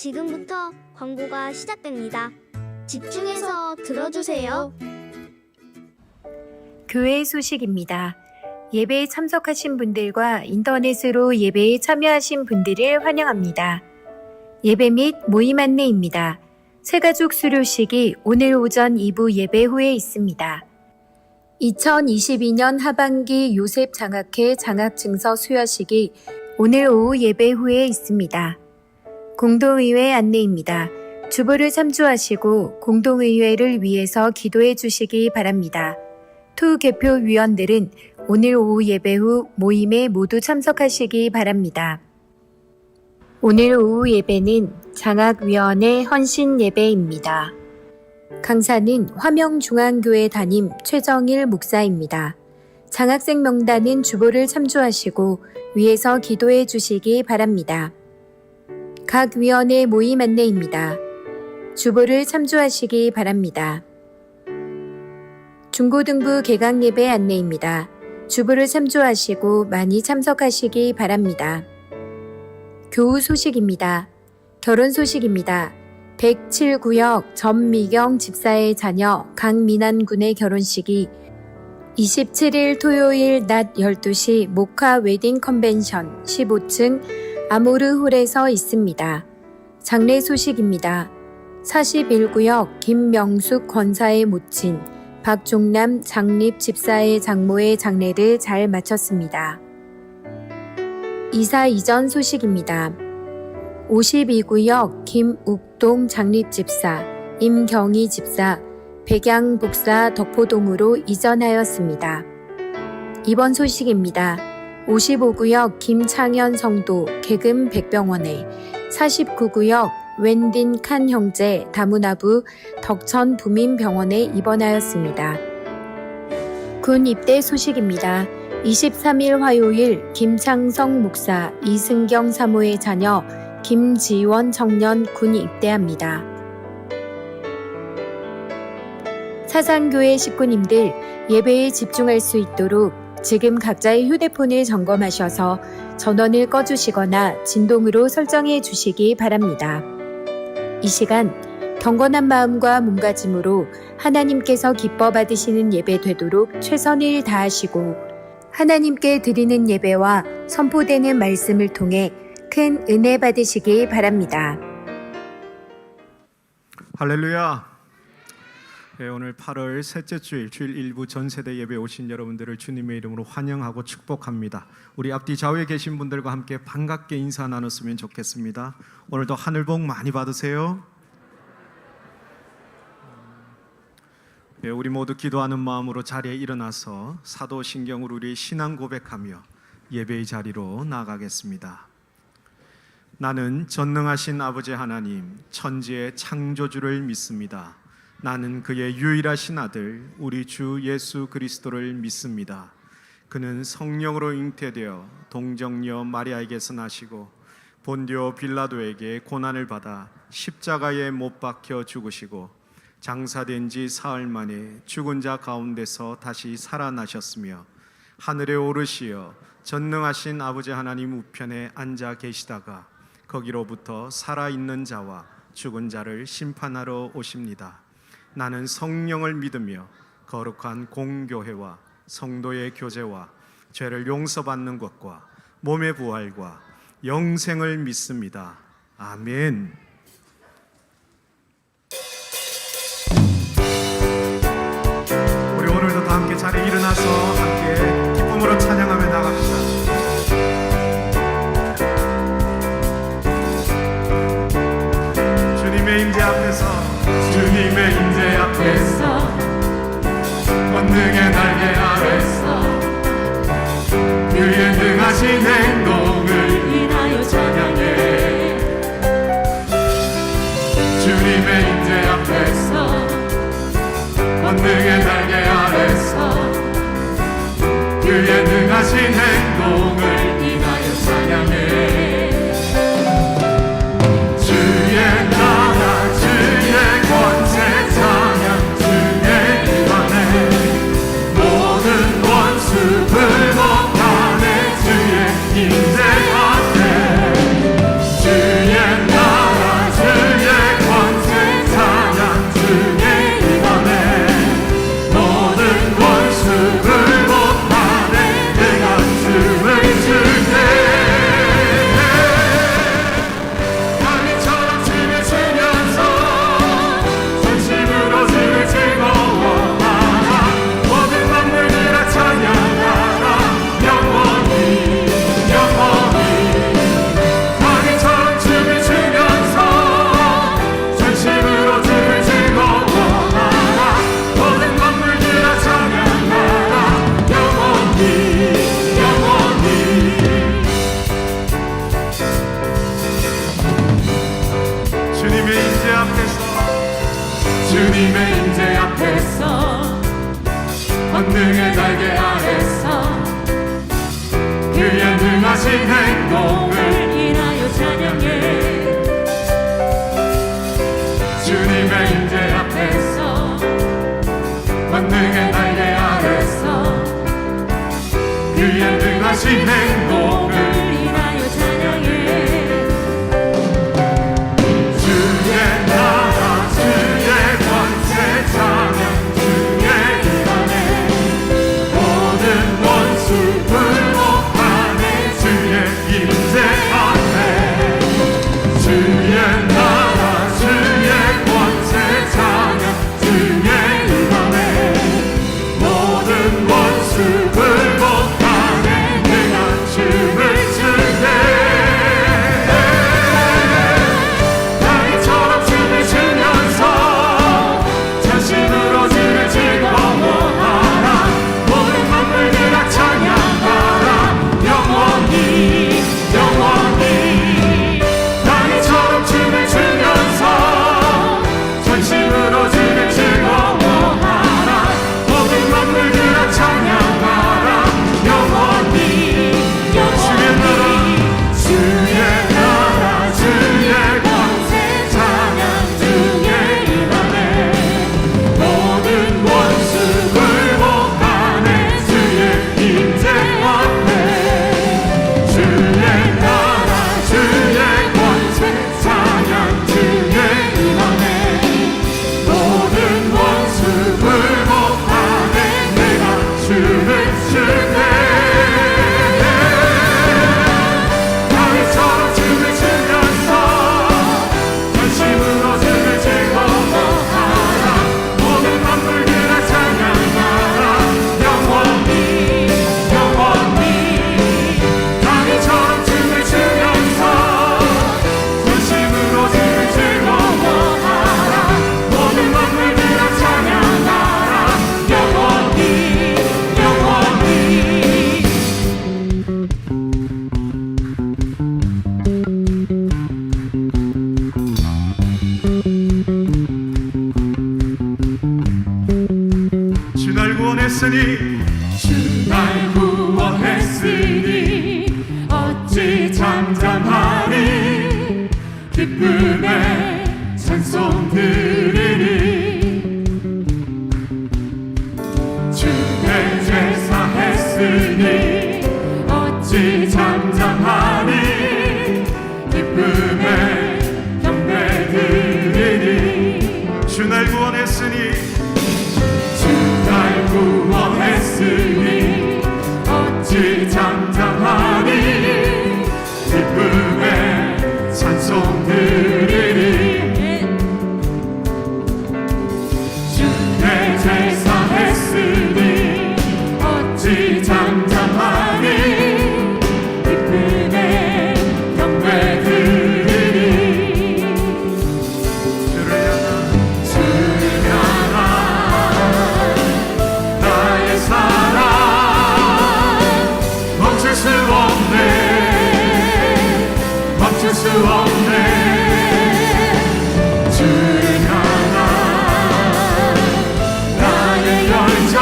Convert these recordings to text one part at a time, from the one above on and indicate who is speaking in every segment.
Speaker 1: 지금부터 광고가 시작됩니다. 집중해서 들어주세요.
Speaker 2: 교회 소식입니다. 예배에 참석하신 분들과 인터넷으로 예배에 참여하신 분들을 환영합니다. 예배 및 모임 안내입니다. 새가족 수료식이 오늘 오전 2부 예배 후에 있습니다. 2022년 하반기 요셉 장학회 장학증서 수여식이 오늘 오후 예배 후에 있습니다. 공동의회 안내입니다. 주보를 참조하시고 공동의회를 위해서 기도해 주시기 바랍니다. 투 개표 위원들은 오늘 오후 예배 후 모임에 모두 참석하시기 바랍니다. 오늘 오후 예배는 장학위원회 헌신 예배입니다. 강사는 화명중앙교회 담임 최정일 목사입니다. 장학생 명단은 주보를 참조하시고 위에서 기도해 주시기 바랍니다. 각 위원회 모임 안내입니다. 주보를 참조하시기 바랍니다. 중고등부 개강 예배 안내입니다. 주보를 참조하시고 많이 참석하시기 바랍니다. 교우 소식입니다. 결혼 소식입니다. 107구역 전미경 집사의 자녀 강민환 군의 결혼식이 27일 토요일 낮 12시 모카 웨딩 컨벤션 15층 아모르홀에서 있습니다. 장례 소식입니다. 41구역 김명숙 권사의 모친 박종남 장립 집사의 장모의 장례를 잘 마쳤습니다. 이사 이전 소식입니다. 52구역 김욱동 장립 집사, 임경희 집사, 백양 복사 덕포동으로 이전하였습니다. 입원 소식입니다. 55구역 김창현 성도 개금 백병원에 49구역 웬딘 칸 형제 다문화부 덕천 부민병원에 입원하였습니다. 군 입대 소식입니다. 23일 화요일 김창성 목사 이승경 사모의 자녀 김지원 청년 군 입대합니다. 사상교회 식구님들 예배에 집중할 수 있도록 지금 각자의 휴대폰을 점검하셔서 전원을 꺼주시거나 진동으로 설정해 주시기 바랍니다. 이 시간 경건한 마음과 몸가짐으로 하나님께서 기뻐 받으시는 예배 되도록 최선을 다하시고 하나님께 드리는 예배와 선포되는 말씀을 통해 큰 은혜 받으시기 바랍니다.
Speaker 3: 할렐루야. 네, 오늘 8월 셋째 주일 일부 전세대 예배 오신 여러분들을 주님의 이름으로 환영하고 축복합니다. 우리 앞뒤 좌우에 계신 분들과 함께 반갑게 인사 나눴으면 좋겠습니다. 오늘도 하늘 복 많이 받으세요. 네, 우리 모두 기도하는 마음으로 자리에 일어나서 사도신경으로 우리의 신앙 고백하며 예배의 자리로 나아가겠습니다. 나는 전능하신 아버지 하나님 천지의 창조주를 믿습니다. 나는 그의 유일하신 아들 우리 주 예수 그리스도를 믿습니다. 그는 성령으로 잉태되어 동정녀 마리아에게서 나시고 본디오 빌라도에게 고난을 받아 십자가에 못 박혀 죽으시고 장사된 지 사흘 만에 죽은 자 가운데서 다시 살아나셨으며 하늘에 오르시어 전능하신 아버지 하나님 우편에 앉아 계시다가 거기로부터 살아있는 자와 죽은 자를 심판하러 오십니다. 나는 성령을 믿으며 거룩한 공교회와 성도의 교제와 죄를 용서받는 것과 몸의 부활과 영생을 믿습니다. 아멘. 우리 오늘도 다 함께 자리에 일어나서 함께 기쁨으로 찬양하며 나갑시다. 주님의 임재 앞에서 권능의 날개 아래서 그의 능하신 행동을 인하여 찬양해. 주님의 임재 앞에서 권능의 날개 아래서 그의 능하신 행동을 인하여 찬양해. 주의 나라 주의 권세 찬양 주의 기만에 모든 원수 불복하네. 주의 그의 능하신 행동을
Speaker 4: 인하여 찬양해.
Speaker 3: 주님의 임재 앞에서 권능의 날개 아래서 그의 능하신 행동을
Speaker 4: 인하여 찬양해.
Speaker 3: 주의 나라 주의 권세 찬양 주의 이름에 모든 원수 굴복하네 주의 임재 앞에 주의 나라 주의 권세 찬양 주의 이름에 모든 원수 굴복하네 내가 춤을 출때 나이처럼 춤을 추면서 전심으로 주를 즐거워하라 모든 만물들아 찬양하라 영원히 영원히 나이처럼 춤을 추면서 전심으로 주를 즐거워하라 모든 만물들아 찬양하라 영원히 영원히 주의 나라 주의 권세 찬양 주의 이름에 모든 원수 굴복하네 주의 임재 앞에 주의 나라 주의 권세 찬양 주의 이름에 모든 원수 굴복하네 내가 춤을 출때 나이처럼 춤을 추면서 전심으로 주를 즐거워하라 모든 만물들아 찬양하라 영원히 영원히 나이처럼 춤을 추면서 전심으로 주를 즐거워하라 모든 만물들아 찬양하라 영원히 영원히 주 날 구원했으니 주 날 구원했으니 어찌 잠잠하리 기쁨의 찬송 드리리 주의 제사 했으니 어찌 잠잠하리 기쁨의 경배 드리리 주 날 구원했으니 주 날 구원했으니 어찌 잠잠하리 기쁨의 찬송 드리리 주의 제사 했으니 어찌 잠잠하리 기쁨의 경배 드리리 주를 향한 나의 사랑 멈출 수 없네 멈출 수 없네 주를 향한 나의 열정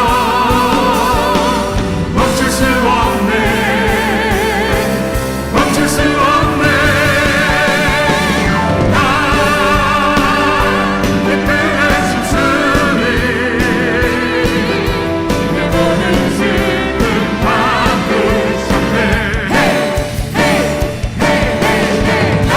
Speaker 3: 멈출 수 없네 멈출 수 없네 나의 끈의 숨소리 내 모든 슬픔 바꾸셨네 나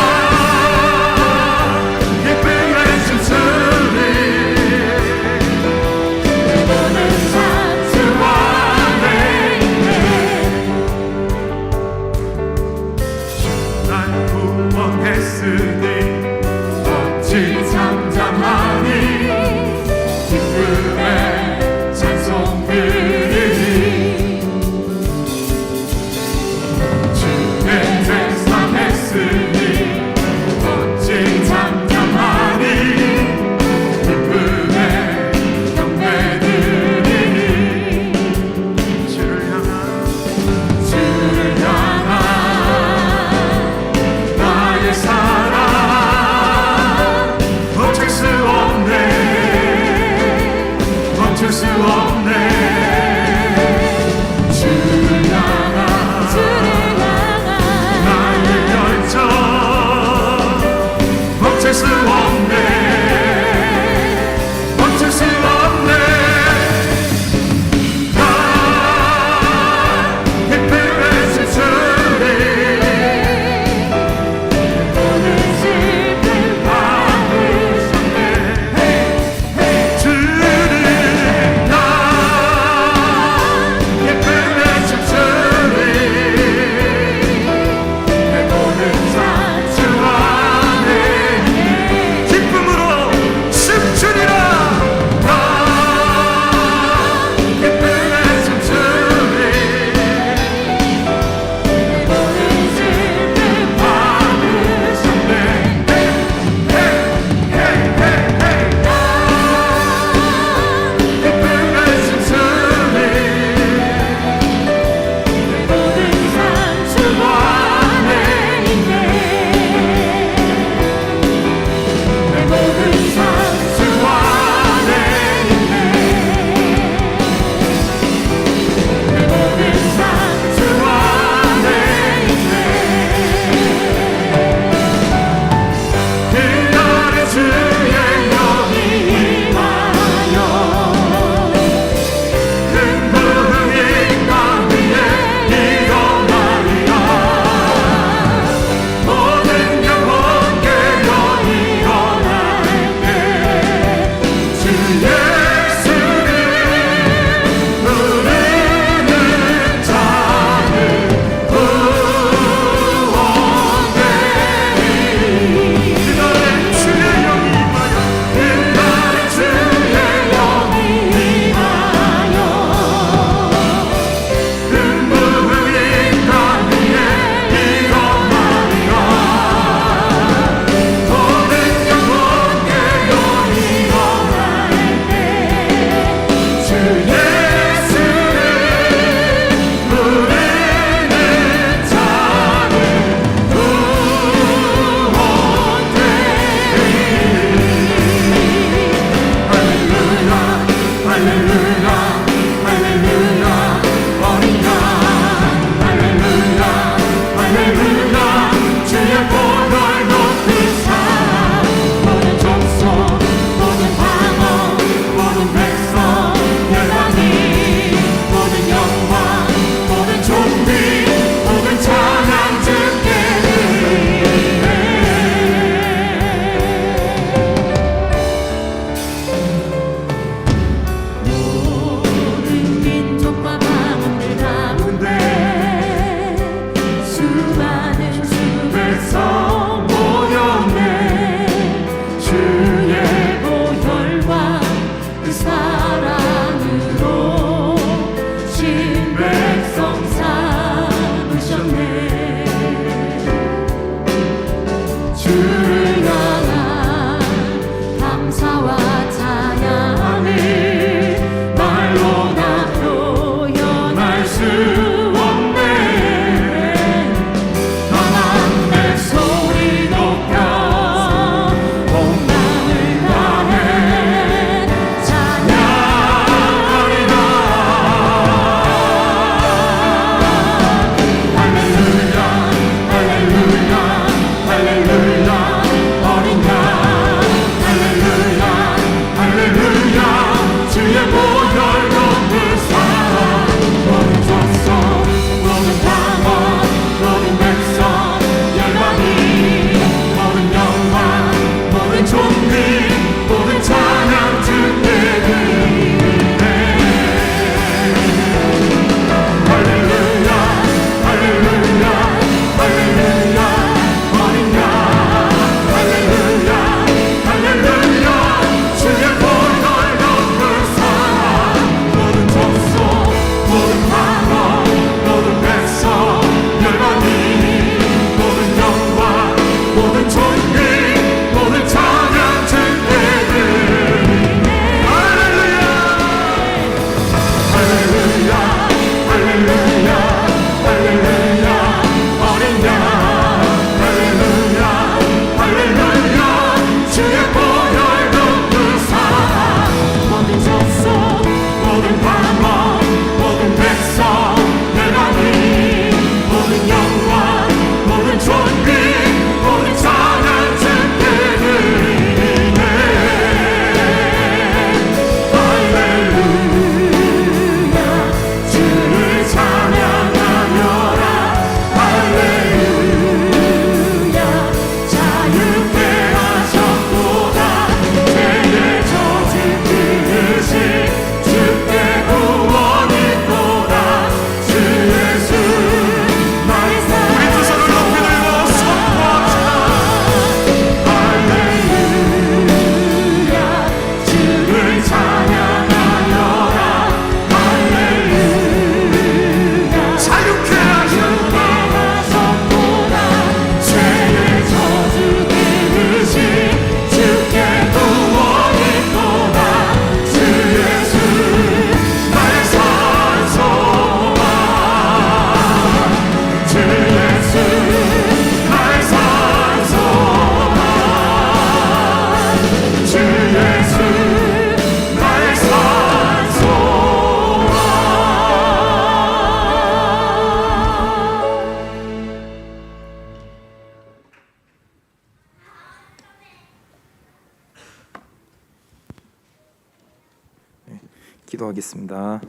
Speaker 5: 기도하겠습니다.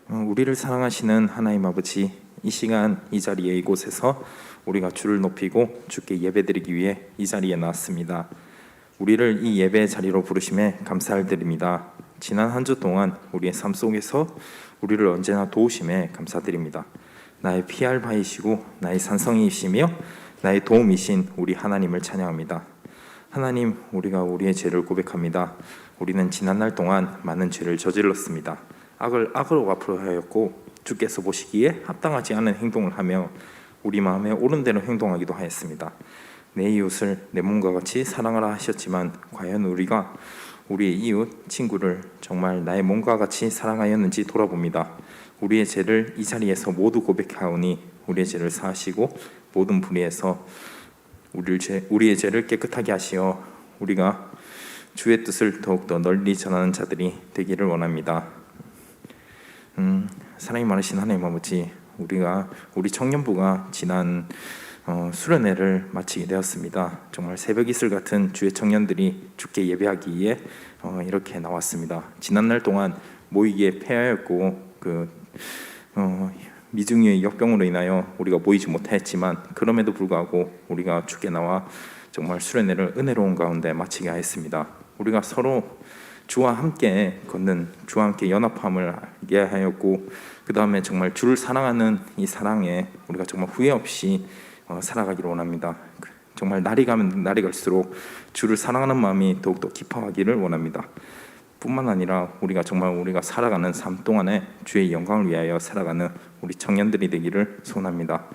Speaker 5: 우리를 사랑하시는 하나님 아버지, 이 시간 이 자리에 이곳에서 우리가 주를 높이고 주께 예배드리기 위해 이 자리에 나왔습니다. 우리를 이 예배의 자리로 부르심에 감사드립니다. 지난 한 주 동안 우리의 삶 속에서 우리를 언제나 도우심에 감사드립니다. 나의 피할 바이시고 나의 산성이시며 나의 도움이신 우리 하나님을 찬양합니다. 하나님, 우리가 우리의 죄를 고백합니다. 우리는 지난날 동안 많은 죄를 저질렀습니다. 악을 악으로 갚으하였고 주께서 보시기에 합당하지 않은 행동을 하며 우리 마음에 옳은 대로 행동하기도 하였습니다. 내 이웃을 내 몸과 같이 사랑하라 하셨지만 과연 우리가 우리의 이웃, 친구를 정말 나의 몸과 같이 사랑하였는지 돌아봅니다. 우리의 죄를 이 자리에서 모두 고백하오니 우리의 죄를 사하시고 모든 불의에서 우리의 죄를 깨끗하게 하시어 우리가 주의 뜻을 더욱더 널리 전하는 자들이 되기를 원합니다. 사랑이 많으신 하나님 아버지, 우리 청년부가 지난 수련회를 마치게 되었습니다. 정말 새벽 이슬 같은 주의 청년들이 주께 예배하기 위해 이렇게 나왔습니다. 지난날 동안 모이기에 패하였고 미중유의 역병으로 인하여 우리가 모이지 못했지만 그럼에도 불구하고 우리가 주께 나와 정말 수련회를 은혜로운 가운데 마치게 하였습니다. 우리가 서로 주와 함께 걷는, 주와 함께 연합함을 알게 하였고 그 다음에 정말 주를 사랑하는 이 사랑에 우리가 정말 후회 없이 살아가기를 원합니다. 정말 날이 가면 날이 갈수록 주를 사랑하는 마음이 더욱더 깊어가기를 원합니다. 뿐만 아니라 우리가 살아가는 삶 동안에 주의 영광을 위하여 살아가는 우리 청년들이 되기를 소원합니다.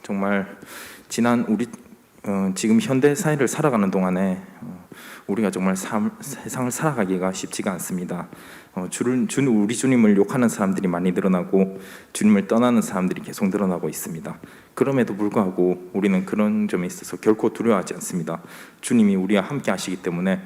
Speaker 5: 정말 지금 현대 사회를 살아가는 동안에 우리가 정말 세상을 살아가기가 쉽지가 않습니다. 우리 주님을 욕하는 사람들이 많이 늘어나고 주님을 떠나는 사람들이 계속 늘어나고 있습니다. 그럼에도 불구하고 우리는 그런 점에 있어서 결코 두려워하지 않습니다. 주님이 우리와 함께 하시기 때문에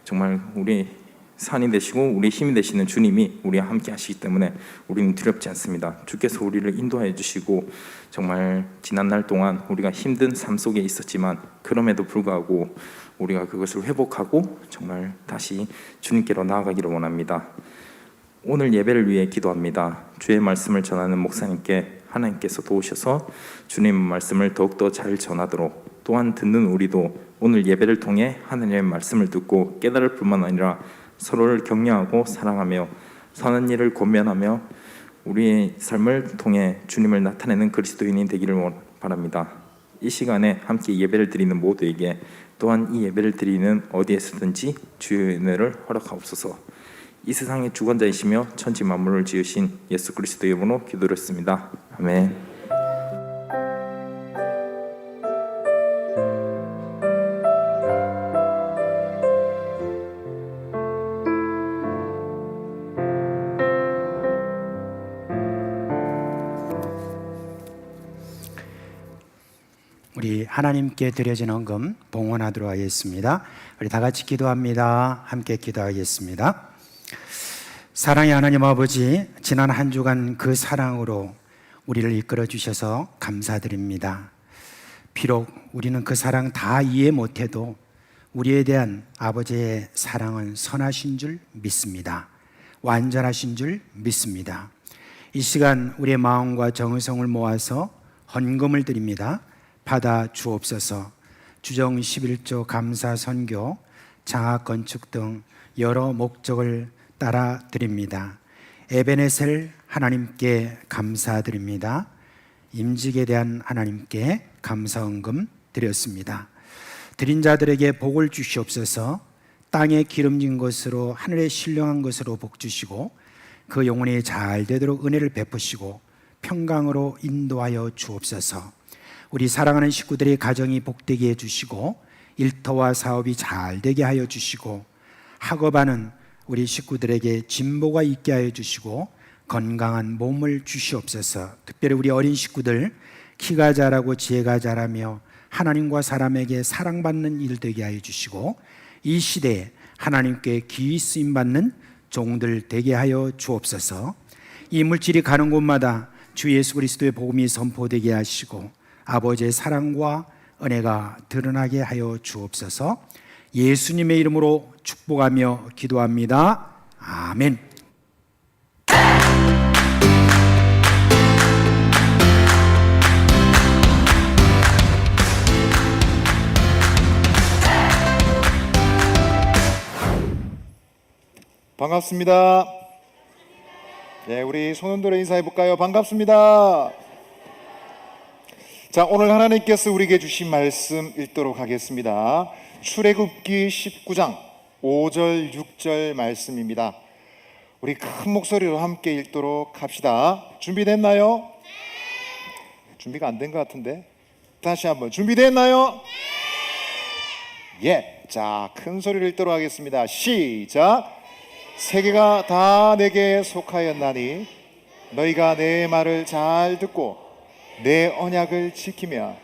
Speaker 5: 정말 우리 산이 되시고 우리 힘이 되시는 주님이 우리와 함께 하시기 때문에 우리는 두렵지 않습니다. 주께서 우리를 인도하여 주시고 정말 지난날 동안 우리가 힘든 삶 속에 있었지만 그럼에도 불구하고 우리가 그것을 회복하고 정말 다시 주님께로 나아가기를 원합니다. 오늘 예배를 위해 기도합니다. 주의 말씀을 전하는 목사님께 하나님께서 도우셔서 주님의 말씀을 더욱더 잘 전하도록, 또한 듣는 우리도 오늘 예배를 통해 하나님의 말씀을 듣고 깨달을 뿐만 아니라 서로를 격려하고 사랑하며 선한 일을 권면하며 우리의 삶을 통해 주님을 나타내는 그리스도인이 되기를 바랍니다. 이 시간에 함께 예배를 드리는 모두에게, 또한 이 예배를 드리는 어디에서든지 주의 은혜를 허락하옵소서. 이 세상의 주권자이시며 천지 만물을 지으신 예수 그리스도의 이름으로 기도드렸습니다. 아멘.
Speaker 6: 우리 하나님께 드려진 헌금 봉헌하도록 하겠습니다. 우리 다 같이 기도합니다. 함께 기도하겠습니다. 사랑의 하나님 아버지, 지난 한 주간 그 사랑으로 우리를 이끌어 주셔서 감사드립니다. 비록 우리는 그 사랑 다 이해 못해도 우리에 대한 아버지의 사랑은 선하신 줄 믿습니다. 완전하신 줄 믿습니다. 이 시간 우리의 마음과 정성을 모아서 헌금을 드립니다. 받아 주옵소서. 주정 11조 감사 선교, 장학 건축 등 여러 목적을 따라 드립니다. 에베네셀 하나님께 감사드립니다. 임직에 대한 하나님께 감사헌금 드렸습니다. 드린 자들에게 복을 주시옵소서. 땅에 기름진 것으로 하늘에 신령한 것으로 복 주시고 그 영혼이 잘 되도록 은혜를 베푸시고 평강으로 인도하여 주옵소서. 우리 사랑하는 식구들의 가정이 복되게 해주시고 일터와 사업이 잘 되게 하여 주시고 학업하는 우리 식구들에게 진보가 있게 하여 주시고 건강한 몸을 주시옵소서. 특별히 우리 어린 식구들 키가 자라고 지혜가 자라며 하나님과 사람에게 사랑받는 일 되게 하여 주시고 이 시대에 하나님께 귀히 쓰임받는 종들 되게 하여 주옵소서. 이 물질이 가는 곳마다 주 예수 그리스도의 복음이 선포되게 하시고 아버지의 사랑과 은혜가 드러나게 하여 주옵소서. 예수님의 이름으로 축복하며 기도합니다. 아멘.
Speaker 7: 반갑습니다. 네, 우리 손흔들어 인사해 볼까요? 반갑습니다. 자, 오늘 하나님께서 우리에게 주신 말씀 읽도록 하겠습니다. 출애굽기 19장 5절 6절 말씀입니다. 우리 큰 목소리로 함께 읽도록 합시다. 준비됐나요? 준비가 안 된 것 같은데 다시 한번 준비됐나요? 예. 자, 큰 소리를 읽도록 하겠습니다. 시작. 세계가 다 내게 속하였나니 너희가 내 말을 잘 듣고 내 언약을 지키며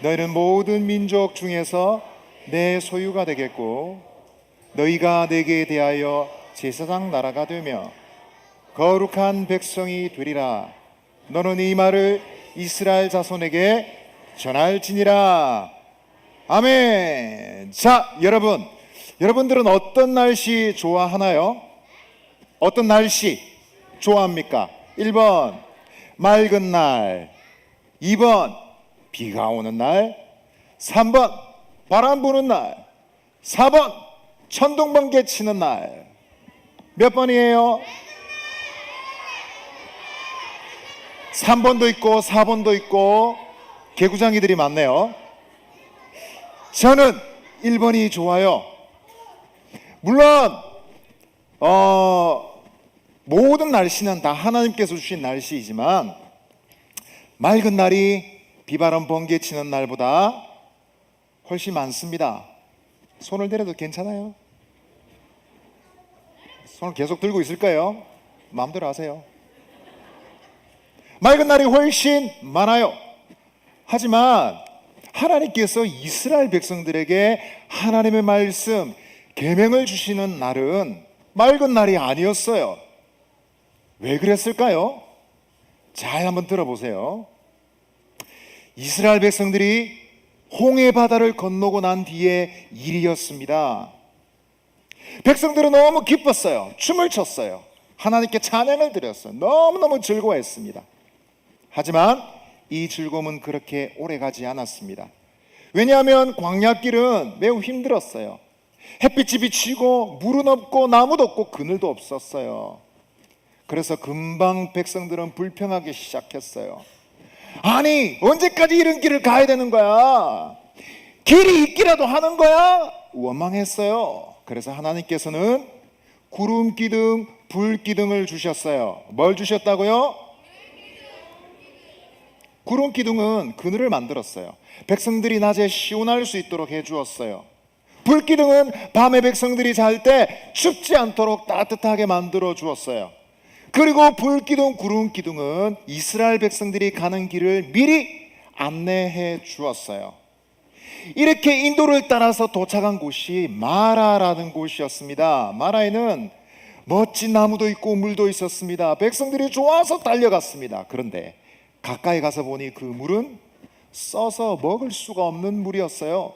Speaker 7: 너희는 모든 민족 중에서 내 소유가 되겠고 너희가 내게 대하여 제사장 나라가 되며 거룩한 백성이 되리라. 너는 이 말을 이스라엘 자손에게 전할지니라. 아멘. 자, 여러분들은 어떤 날씨 좋아하나요? 어떤 날씨 좋아합니까? 1번 맑은 날, 2번 비가 오는 날, 3번 바람 부는 날, 4번 천둥번개 치는 날. 몇 번이에요? 3번도 있고 4번도 있고 개구장이들이 많네요. 저는 1번이 좋아요. 물론 모든 날씨는 다 하나님께서 주신 날씨이지만 맑은 날이 비바람 번개 치는 날보다 훨씬 많습니다. 손을 내려도 괜찮아요? 손을 계속 들고 있을까요? 마음대로 하세요. 맑은 날이 훨씬 많아요. 하지만 하나님께서 이스라엘 백성들에게 하나님의 말씀, 계명을 주시는 날은 맑은 날이 아니었어요. 왜 그랬을까요? 잘 한번 들어보세요. 이스라엘 백성들이 홍해 바다를 건너고 난 뒤의 일이었습니다. 백성들은 너무 기뻤어요. 춤을 췄어요. 하나님께 찬양을 드렸어요. 너무너무 즐거워했습니다. 하지만 이 즐거움은 그렇게 오래가지 않았습니다. 왜냐하면 광야길은 매우 힘들었어요. 햇빛이 비치고 물은 없고 나무도 없고 그늘도 없었어요. 그래서 금방 백성들은 불평하기 시작했어요. 아니, 언제까지 이런 길을 가야 되는 거야? 길이 있기라도 하는 거야? 원망했어요. 그래서 하나님께서는 구름 기둥, 불 기둥을 주셨어요. 뭘 주셨다고요? 구름 기둥은 그늘을 만들었어요. 백성들이 낮에 시원할 수 있도록 해주었어요. 불 기둥은 밤에 백성들이 잘 때 춥지 않도록 따뜻하게 만들어 주었어요. 그리고 불 기둥, 구름 기둥은 이스라엘 백성들이 가는 길을 미리 안내해 주었어요. 이렇게 인도를 따라서 도착한 곳이 마라라는 곳이었습니다. 마라에는 멋진 나무도 있고 물도 있었습니다. 백성들이 좋아서 달려갔습니다. 그런데 가까이 가서 보니 그 물은 써서 먹을 수가 없는 물이었어요.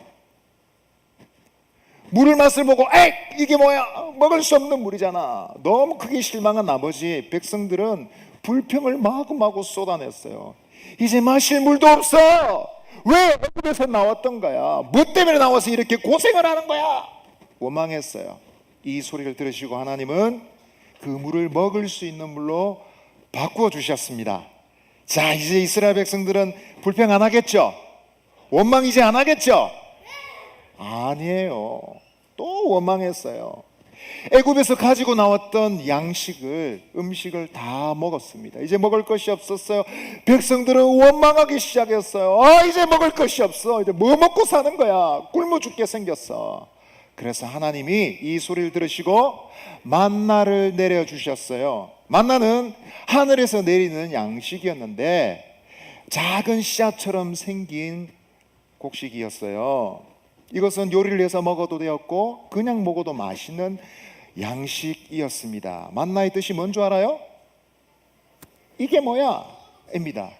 Speaker 7: 물을 맛을 보고 에이, 이게 뭐야? 먹을 수 없는 물이잖아. 너무 크게 실망한 나머지 백성들은 불평을 마구마구 쏟아냈어요. 이제 마실 물도 없어. 왜 애굽에서 나왔던 거야? 뭐 때문에 나와서 이렇게 고생을 하는 거야? 원망했어요. 이 소리를 들으시고 하나님은 그 물을 먹을 수 있는 물로 바꾸어 주셨습니다. 자, 이제 이스라엘 백성들은 불평 안 하겠죠? 원망 이제 안 하겠죠? 아니에요. 또 원망했어요. 애굽에서 가지고 나왔던 음식을 다 먹었습니다. 이제 먹을 것이 없었어요. 백성들은 원망하기 시작했어요. 이제 먹을 것이 없어. 이제 뭐 먹고 사는 거야? 굶어 죽게 생겼어. 그래서 하나님이 이 소리를 들으시고 만나를 내려주셨어요. 만나는 하늘에서 내리는 양식이었는데 작은 씨앗처럼 생긴 곡식이었어요. 이것은 요리를 해서 먹어도 되었고 그냥 먹어도 맛있는 양식이었습니다. 만나의 뜻이 뭔 줄 알아요? 이게 뭐야? 입니다.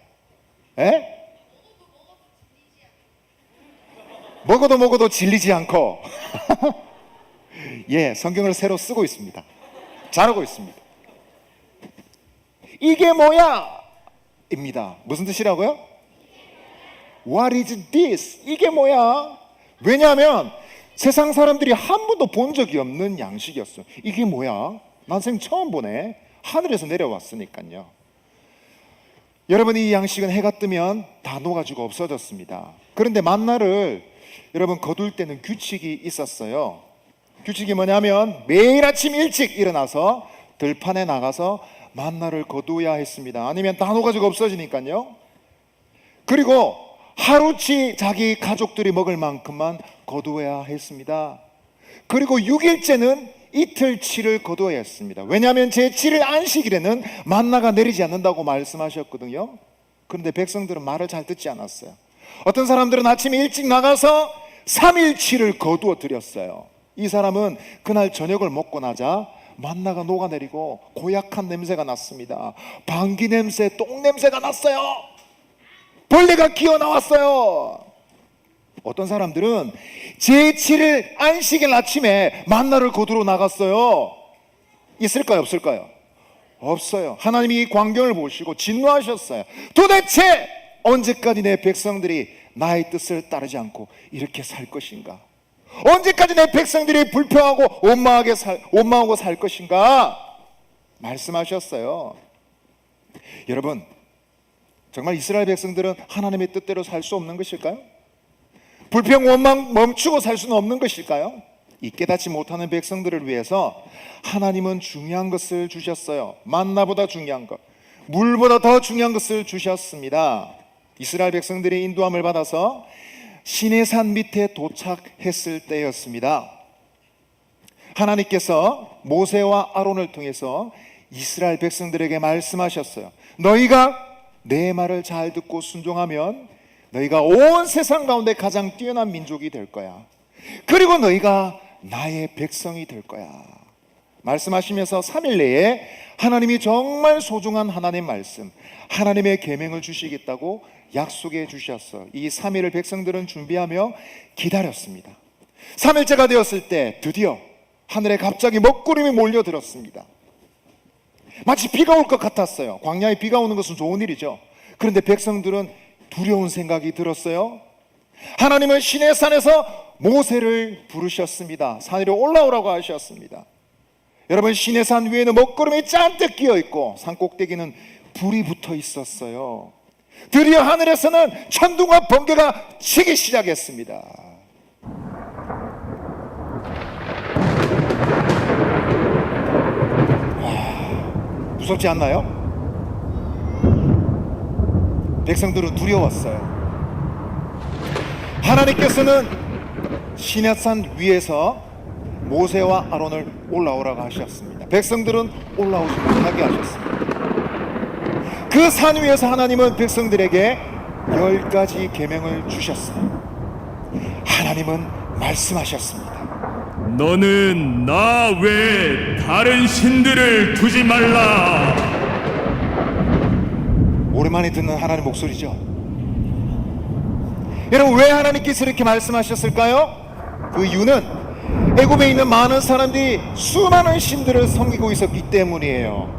Speaker 7: 에? 먹어도 질리지 않고 예, 성경을 새로 쓰고 있습니다. 잘하고 있습니다. 이게 뭐야? 입니다. 무슨 뜻이라고요? What is this? 이게 뭐야? 왜냐하면 세상 사람들이 한 번도 본 적이 없는 양식이었어요. 이게 뭐야? 난생 처음 보네. 하늘에서 내려왔으니까요. 여러분, 이 양식은 해가 뜨면 다 녹아지고 없어졌습니다. 그런데 만나를 여러분 거둘 때는 규칙이 있었어요. 규칙이 뭐냐면 매일 아침 일찍 일어나서 들판에 나가서 만나를 거두어야 했습니다. 아니면 다 녹아지고 없어지니까요. 그리고 하루치 자기 가족들이 먹을 만큼만 거두어야 했습니다. 그리고 6일째는 이틀치를 거두어야 했습니다. 왜냐하면 제7일 안식일에는 만나가 내리지 않는다고 말씀하셨거든요. 그런데 백성들은 말을 잘 듣지 않았어요. 어떤 사람들은 아침에 일찍 나가서 3일치를 거두어 드렸어요. 이 사람은 그날 저녁을 먹고 나자 만나가 녹아내리고 고약한 냄새가 났습니다. 방귀 냄새, 똥 냄새가 났어요. 벌레가 기어 나왔어요. 어떤 사람들은 제7일 안식일 아침에 만나를 거두러 나갔어요. 있을까요? 없을까요? 없어요. 하나님이 이 광경을 보시고 진노하셨어요. 도대체 언제까지 내 백성들이 나의 뜻을 따르지 않고 이렇게 살 것인가? 언제까지 내 백성들이 불평하고 원망하고 살 것인가? 말씀하셨어요. 여러분, 정말 이스라엘 백성들은 하나님의 뜻대로 살 수 없는 것일까요? 불평, 원망 멈추고 살 수는 없는 것일까요? 이 깨닫지 못하는 백성들을 위해서 하나님은 중요한 것을 주셨어요. 만나보다 중요한 것, 물보다 더 중요한 것을 주셨습니다. 이스라엘 백성들이 인도함을 받아서 시내산 밑에 도착했을 때였습니다. 하나님께서 모세와 아론을 통해서 이스라엘 백성들에게 말씀하셨어요. 너희가 내 말을 잘 듣고 순종하면 너희가 온 세상 가운데 가장 뛰어난 민족이 될 거야. 그리고 너희가 나의 백성이 될 거야. 말씀하시면서 3일 내에 하나님이 정말 소중한 하나님 말씀, 하나님의 계명을 주시겠다고 약속해 주셨어. 이 3일을 백성들은 준비하며 기다렸습니다. 3일째가 되었을 때 드디어 하늘에 갑자기 먹구름이 몰려들었습니다. 마치 비가 올 것 같았어요. 광야에 비가 오는 것은 좋은 일이죠. 그런데 백성들은 두려운 생각이 들었어요. 하나님은 시내산에서 모세를 부르셨습니다. 산 위로 올라오라고 하셨습니다. 여러분, 시내산 위에는 먹구름이 잔뜩 끼어 있고 산 꼭대기는 불이 붙어 있었어요. 드디어 하늘에서는 천둥과 번개가 치기 시작했습니다. 무섭지 않나요? 백성들은 두려웠어요. 하나님께서는 시내산 위에서 모세와 아론을 올라오라고 하셨습니다. 백성들은 올라오지 못하게 하셨습니다. 그 산 위에서 하나님은 백성들에게 10가지 계명을 주셨어요. 하나님은 말씀하셨습니다.
Speaker 8: 너는 나 외에 다른 신들을 두지 말라.
Speaker 7: 오랜만에 듣는 하나님 목소리죠. 여러분, 왜 하나님께서 이렇게 말씀하셨을까요? 그 이유는 애굽에 있는 많은 사람들이 수많은 신들을 섬기고 있었기 때문이에요.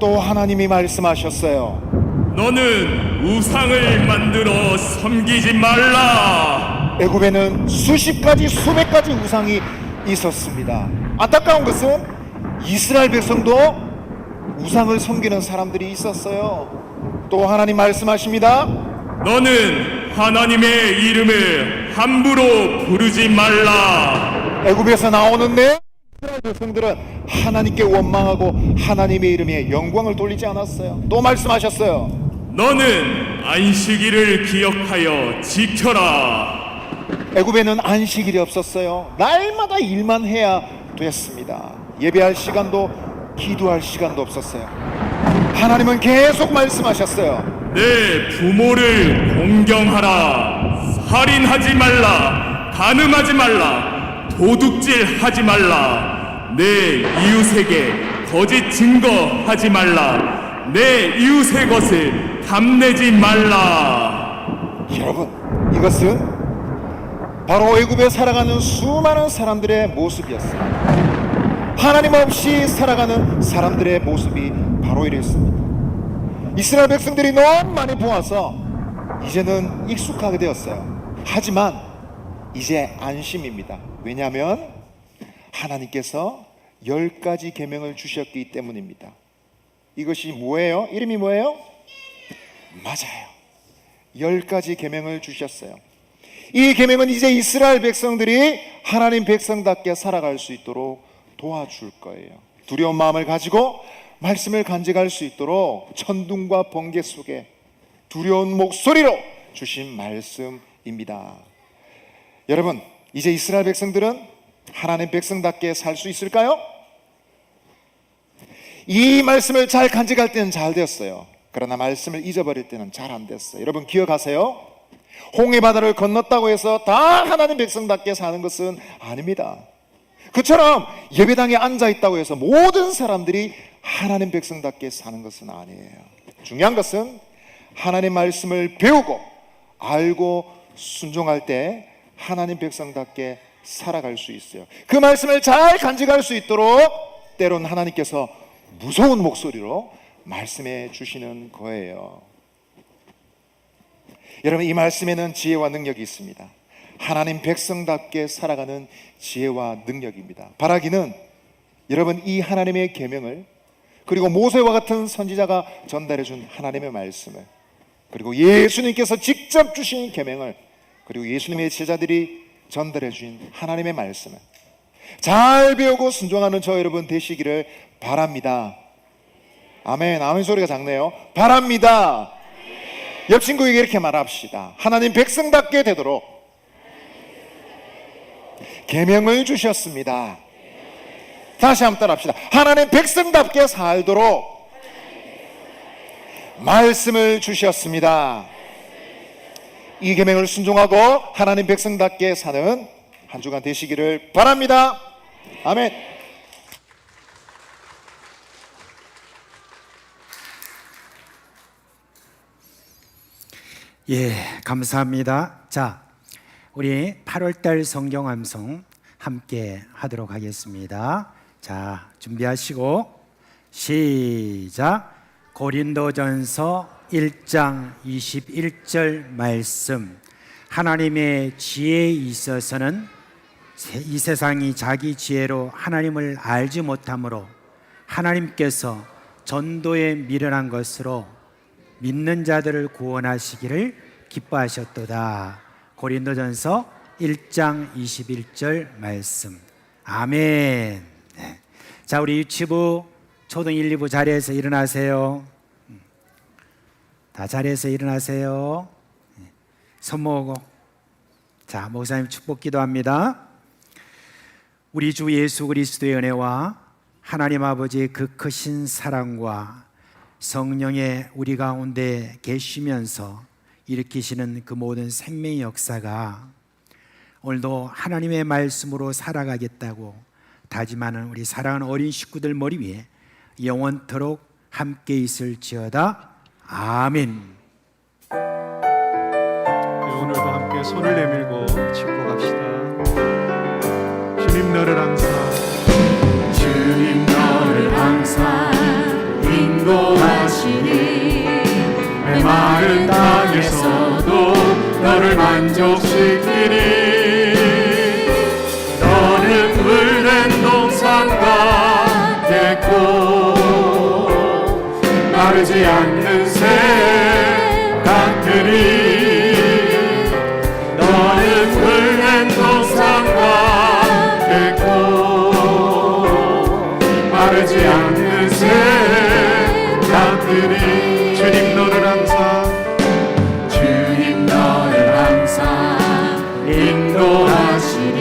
Speaker 7: 또 하나님이 말씀하셨어요.
Speaker 8: 너는 우상을 만들어 섬기지 말라.
Speaker 7: 애굽에는 수십 가지 수백 가지 우상이 있었습니다. 안타까운 것은 이스라엘 백성도 우상을 섬기는 사람들이 있었어요. 또 하나님 말씀하십니다.
Speaker 8: 너는 하나님의 이름을 함부로 부르지 말라.
Speaker 7: 애굽에서 나오는 내 이스라엘 백성들은 하나님께 원망하고 하나님의 이름에 영광을 돌리지 않았어요. 또 말씀하셨어요.
Speaker 8: 너는 안식일을 기억하여 지켜라.
Speaker 7: 애굽에는 안식일이 없었어요. 날마다 일만 해야 됐습니다. 예배할 시간도 기도할 시간도 없었어요. 하나님은 계속 말씀하셨어요.
Speaker 8: 내 부모를 공경하라. 살인하지 말라. 간음하지 말라. 도둑질하지 말라. 내 이웃에게 거짓 증거하지 말라. 내 이웃의 것을 탐내지 말라.
Speaker 7: 여러분, 이것은 바로 애굽에 살아가는 수많은 사람들의 모습이었습니다. 하나님 없이 살아가는 사람들의 모습이 바로 이랬습니다. 이스라엘 백성들이 너무 많이 보아서 이제는 익숙하게 되었어요. 하지만 이제 안심입니다. 왜냐하면 하나님께서 10가지 계명을 주셨기 때문입니다. 이것이 뭐예요? 이름이 뭐예요? 맞아요. 10가지 계명을 주셨어요. 이 계명은 이제 이스라엘 백성들이 하나님 백성답게 살아갈 수 있도록 도와줄 거예요. 두려운 마음을 가지고 말씀을 간직할 수 있도록 천둥과 번개 속에 두려운 목소리로 주신 말씀입니다. 여러분, 이제 이스라엘 백성들은 하나님 백성답게 살 수 있을까요? 이 말씀을 잘 간직할 때는 잘 되었어요. 그러나 말씀을 잊어버릴 때는 잘 안 됐어요. 여러분 기억하세요? 홍해 바다를 건넜다고 해서 다 하나님 백성답게 사는 것은 아닙니다. 그처럼 예배당에 앉아 있다고 해서 모든 사람들이 하나님 백성답게 사는 것은 아니에요. 중요한 것은 하나님 말씀을 배우고 알고 순종할 때 하나님 백성답게 살아갈 수 있어요. 그 말씀을 잘 간직할 수 있도록 때론 하나님께서 무서운 목소리로 말씀해 주시는 거예요. 여러분, 이 말씀에는 지혜와 능력이 있습니다. 하나님 백성답게 살아가는 지혜와 능력입니다. 바라기는 여러분 이 하나님의 계명을, 그리고 모세와 같은 선지자가 전달해 준 하나님의 말씀을, 그리고 예수님께서 직접 주신 계명을, 그리고 예수님의 제자들이 전달해 주신 하나님의 말씀을 잘 배우고 순종하는 저 여러분 되시기를 바랍니다. 아멘. 아멘 소리가 작네요. 바랍니다. 옆 친구에게 이렇게 말합시다. 하나님 백성답게 되도록 계명을 주셨습니다. 다시 한번 따라합시다. 하나님 백성답게 살도록 말씀을 주셨습니다. 이 계명을 순종하고 하나님 백성답게 사는 한 주간 되시기를 바랍니다. 아멘.
Speaker 6: 예, 감사합니다. 자, 우리 8월달 성경 암송 함께 하도록 하겠습니다. 자, 준비하시고 시작. 고린도전서 1장 21절 말씀. 하나님의 지혜에 있어서는 이 세상이 자기 지혜로 하나님을 알지 못하므로 하나님께서 전도에 미련한 것으로 믿는 자들을 구원하시기를 기뻐하셨도다. 고린도전서 1장 21절 말씀. 아멘. 네. 자, 우리 유치부 초등 1, 2부 자리에서 일어나세요. 다 자리에서 일어나세요. 손 모으고. 자, 목사님 축복 기도합니다. 우리 주 예수 그리스도의 은혜와 하나님 아버지의 그 크신 사랑과 성령의 우리 가운데 계시면서 일으키시는 그 모든 생명의 역사가 오늘도 하나님의 말씀으로 살아가겠다고 다짐하는 우리 사랑하는 어린 식구들 머리 위에 영원토록 함께 있을지어다. 아멘.
Speaker 3: 네, 오늘도 함께 손을 내밀고 축복합시다. 주님 너를 항상,
Speaker 4: 주님 너를 항상 인도하시니 메마른 땅에서도 너를 만족시키니 너는 물된 동산과 됐고 마르지 않는 새 같으니 너는 물된 동산과 됐고 마르지 않는 새 같으니
Speaker 3: 주님 너를 항상,
Speaker 4: 주님 너를 항상 인도하시니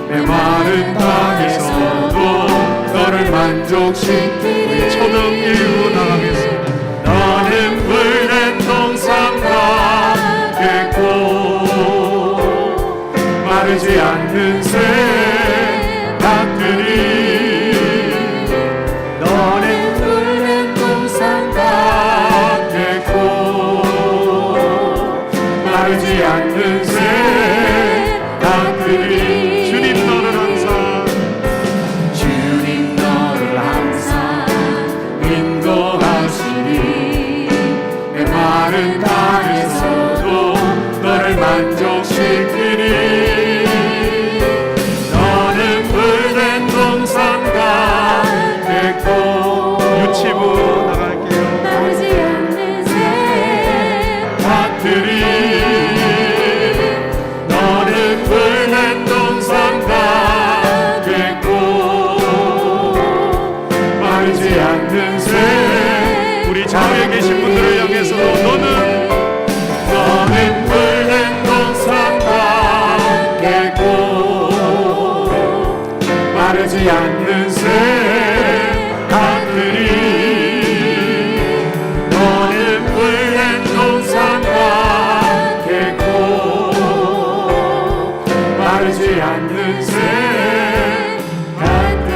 Speaker 4: 메마른 땅에서도 너를 만족시키니
Speaker 3: 초등 1부 나가겠습니다.
Speaker 4: 너는 물된 동산과 됐고 마르지 않는 새 같으니 너는 물된 동산과 됐고 마르지 않는 새 다른 땅에서도 너를 만족시키니 너는 물된 동산과 백도
Speaker 3: 유치부 나갈게요.
Speaker 4: 마르지 않는 밭들이 너는 물된 동산과 백도 마르지 않는
Speaker 3: 우리 좌우에 계신 분들을 향해서 너는
Speaker 4: 물된 동산과 계곡 마르지 않는 밭들이 너는 물된 동산과 계곡 마르지 않는 밭들이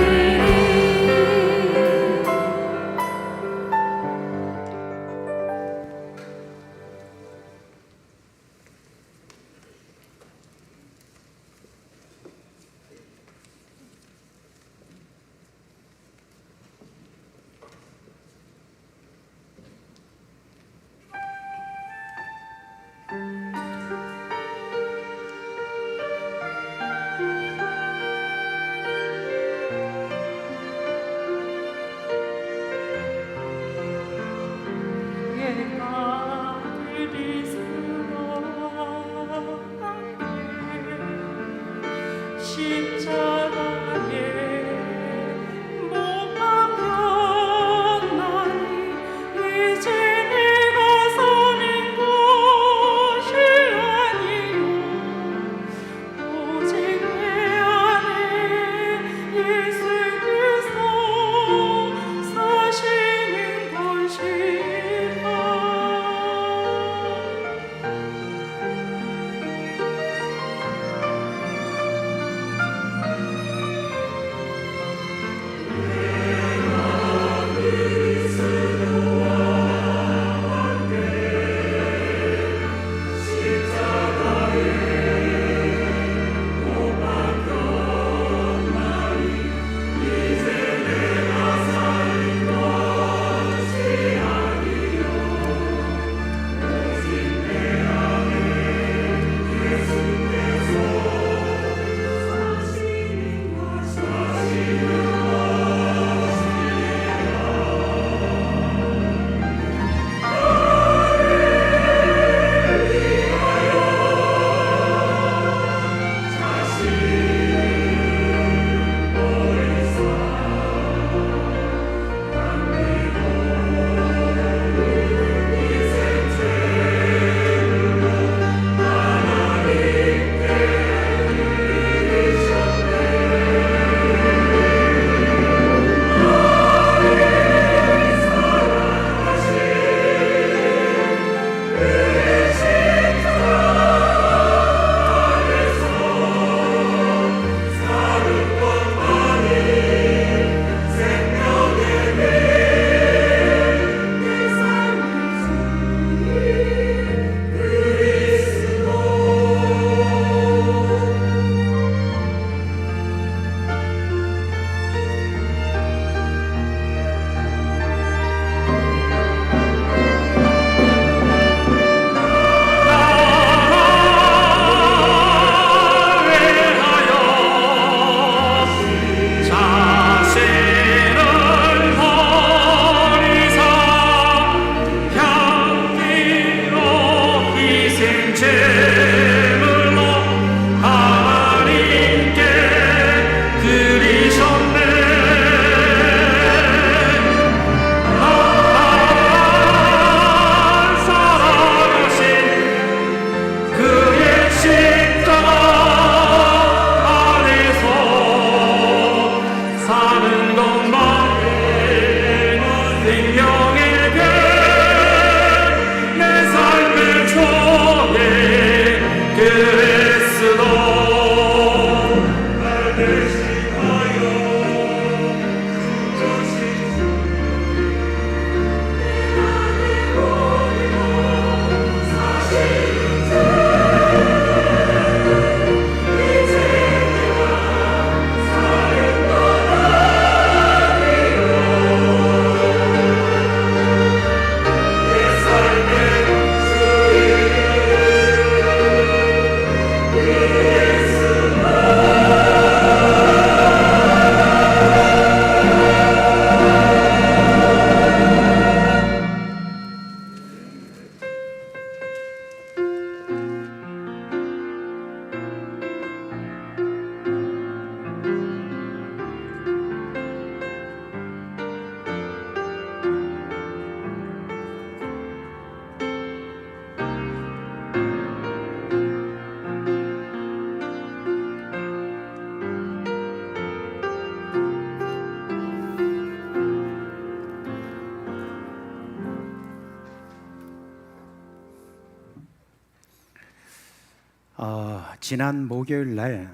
Speaker 6: 지난 목요일 날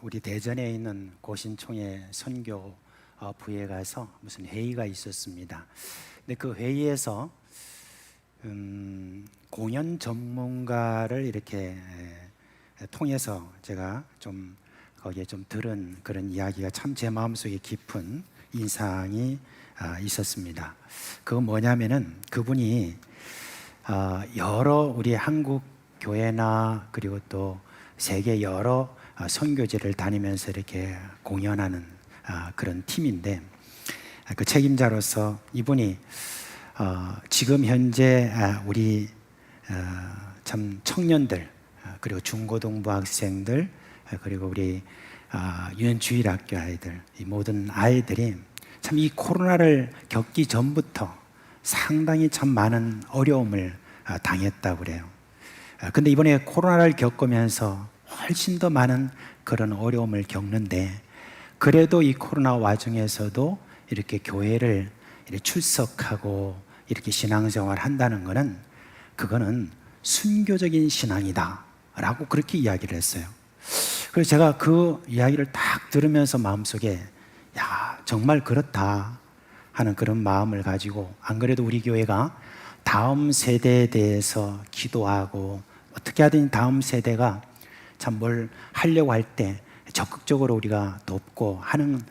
Speaker 6: 우리 대전에 있는 고신총회 선교 부에 가서 무슨 회의가 있었습니다. 근데 그 회의에서 공연 전문가를 이렇게 통해서 제가 좀 거기에 좀 들은 그런 이야기가 참 제 마음속에 깊은 인상이 있었습니다. 그건 뭐냐면은 그분이 여러 우리 한국 교회나 그리고 또 세계 여러 선교지를 다니면서 이렇게 공연하는 그런 팀인데 그 책임자로서 이분이 지금 현재 우리 참 청년들 그리고 중고등부 학생들 그리고 우리 유엔주일학교 아이들 이 모든 아이들이 참 이 코로나를 겪기 전부터 상당히 참 많은 어려움을 당했다고 그래요. 근데 이번에 코로나를 겪으면서 훨씬 더 많은 그런 어려움을 겪는데 그래도 이 코로나 와중에서도 이렇게 교회를 이렇게 출석하고 이렇게 신앙생활 한다는 것은 그거는 순교적인 신앙이다 라고 그렇게 이야기를 했어요. 그래서 제가 그 이야기를 딱 들으면서 마음속에 야 정말 그렇다 하는 그런 마음을 가지고 안 그래도 우리 교회가 다음 세대에 대해서 기도하고 어떻게 하든 다음 세대가 참 뭘 하려고 할 때 적극적으로 우리가 돕고 하는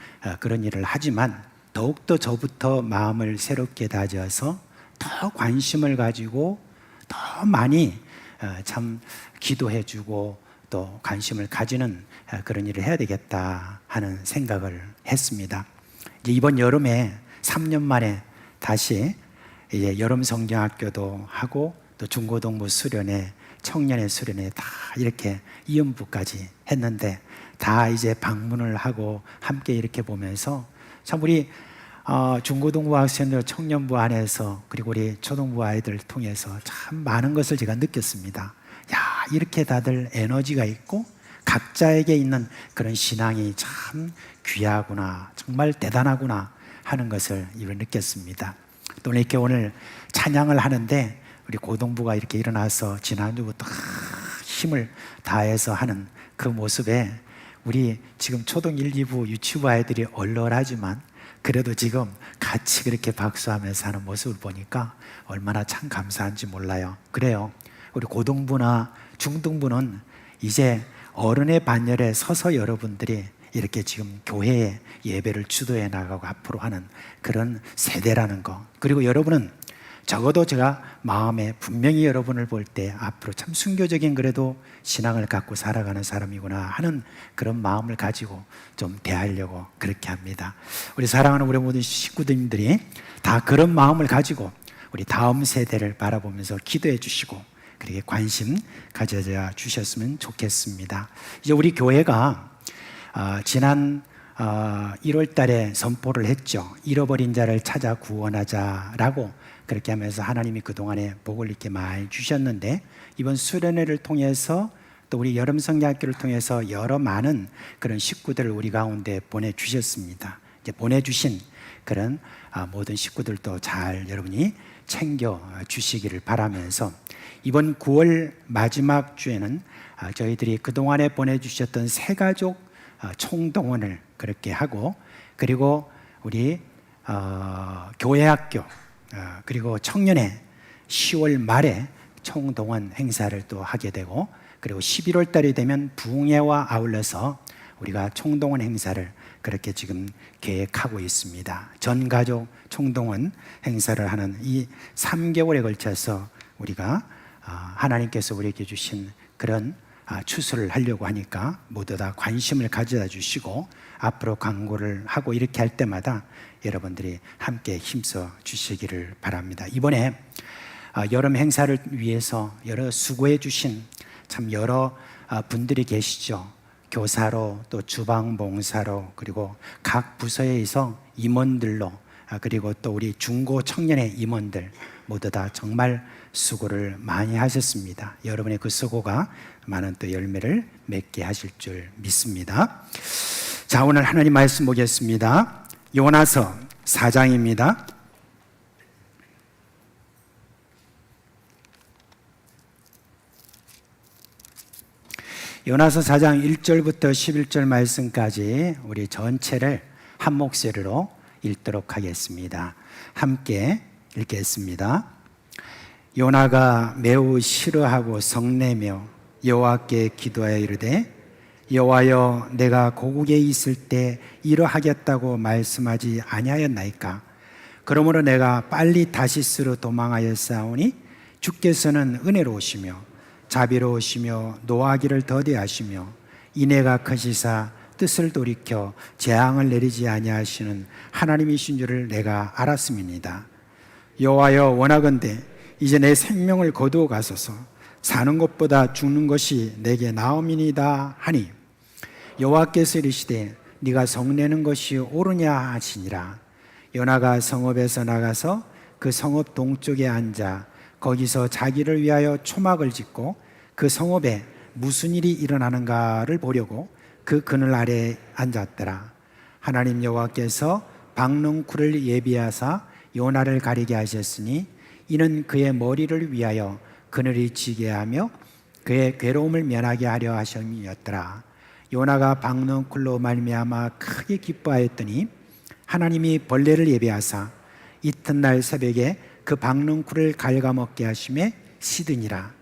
Speaker 6: 그런 일을 하지만 더욱더 저부터 마음을 새롭게 다져서 더 관심을 가지고 더 많이 참 기도해주고 또 관심을 가지는 그런 일을 해야 되겠다 하는 생각을 했습니다. 이제 이번 여름에 3년 만에 다시 이제 여름 성경학교도 하고 또 중고등부 수련회, 청년의 수련회 다 이렇게 이음부까지 했는데 다 이제 방문을 하고 함께 이렇게 보면서 참 우리 중고등부 학생들 청년부 안에서 그리고 우리 초등부 아이들 통해서 참 많은 것을 제가 느꼈습니다. 야 이렇게 다들 에너지가 있고 각자에게 있는 그런 신앙이 참 귀하구나 정말 대단하구나 하는 것을 이걸 느꼈습니다. 또 이렇게 오늘 찬양을 하는데 우리 고등부가 이렇게 일어나서 지난주부터 힘을 다해서 하는 그 모습에 우리 지금 초등 1, 2부 유치부 아이들이 얼얼하지만 그래도 지금 같이 그렇게 박수하면서 하는 모습을 보니까 얼마나 참 감사한지 몰라요. 그래요. 우리 고등부나 중등부는 이제 어른의 반열에 서서 여러분들이 이렇게 지금 교회에 예배를 주도해 나가고 앞으로 하는 그런 세대라는 거. 그리고 여러분은 적어도 제가 마음에 분명히 여러분을 볼 때 앞으로 참 순교적인 그래도 신앙을 갖고 살아가는 사람이구나 하는 그런 마음을 가지고 좀 대하려고 그렇게 합니다. 우리 사랑하는 우리 모든 식구들이 다 그런 마음을 가지고 우리 다음 세대를 바라보면서 기도해 주시고 그렇게 관심 가져야 주셨으면 좋겠습니다. 이제 우리 교회가 지난 1월 달에 선포를 했죠. 잃어버린 자를 찾아 구원하자라고 그렇게 하면서 하나님이 그동안에 복을 이렇게 많이 주셨는데 이번 수련회를 통해서 또 우리 여름 성경학교를 통해서 여러 많은 그런 식구들을 우리 가운데 보내주셨습니다. 이제 보내주신 그런 모든 식구들도 잘 여러분이 챙겨 주시기를 바라면서 이번 9월 마지막 주에는 저희들이 그동안에 보내주셨던 새가족 총동원을 그렇게 하고 그리고 우리 교회학교 그리고 청년회 10월 말에 총동원 행사를 또 하게 되고 그리고 11월 달이 되면 부흥회와 아울러서 우리가 총동원 행사를 그렇게 지금 계획하고 있습니다. 전 가족 총동원 행사를 하는 이 3개월에 걸쳐서 우리가 하나님께서 우리에게 주신 그런 추수를 하려고 하니까 모두 다 관심을 가져다 주시고 앞으로 광고를 하고 이렇게 할 때마다 여러분들이 함께 힘써 주시기를 바랍니다. 이번에 여름 행사를 위해서 여러 수고해 주신 참 여러 분들이 계시죠. 교사로 또 주방봉사로 그리고 각 부서에서 임원들로 그리고 또 우리 중고 청년의 임원들 모두 다 정말 수고를 많이 하셨습니다. 여러분의 그 수고가 많은 또 열매를 맺게 하실 줄 믿습니다. 자, 오늘 하나님 말씀 보겠습니다. 요나서 4장입니다. 요나서 4장 1절부터 11절 말씀까지 우리 전체를 한 목소리로 읽도록 하겠습니다. 함께 읽겠습니다. 요나가 매우 싫어하고 성내며 여호와께 기도하여 이르되 여호와여 내가 고국에 있을 때 이러하겠다고 말씀하지 아니하였나이까? 그러므로 내가 빨리 다시스로 도망하였사오니 주께서는 은혜로우시며 자비로우시며 노하기를 더디하시며 인애가 크시사 뜻을 돌이켜 재앙을 내리지 아니하시는 하나님이신 줄을 내가 알았음이니이다. 여호와여 원하건대 이제 내 생명을 거두어 가소서. 사는 것보다 죽는 것이 내게 나음이니이다 하니 여호와께서 이르시되 네가 성내는 것이 옳으냐 하시니라. 요나가 성읍에서 나가서 그 성읍 동쪽에 앉아 거기서 자기를 위하여 초막을 짓고 그 성읍에 무슨 일이 일어나는가를 보려고 그 그늘 아래에 앉았더라. 하나님 여호와께서 박능쿨을 예비하사 요나를 가리게 하셨으니 이는 그의 머리를 위하여 그늘이 지게 하며 그의 괴로움을 면하게 하려 하심이었더라. 요나가 박능쿨로 말미암아 크게 기뻐하였더니 하나님이 벌레를 예비하사 이튿날 새벽에 그 박능쿨을 갉아먹게 하심에 시드니라.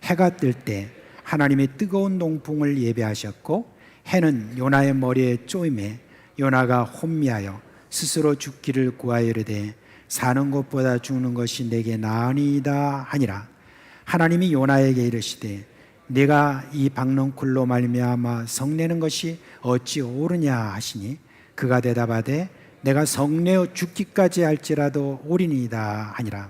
Speaker 6: 해가 뜰 때 하나님이 뜨거운 농풍을 예비하셨고 해는 요나의 머리에 쪼임에 요나가 혼미하여 스스로 죽기를 구하여 이르되 사는 것보다 죽는 것이 내게 나으니이다 하니라. 하나님이 요나에게 이르시되 네가 이 박능쿨로 말미암아 성내는 것이 어찌 옳으냐 하시니 그가 대답하되 내가 성내어 죽기까지 할지라도 옳으니이다 하니라.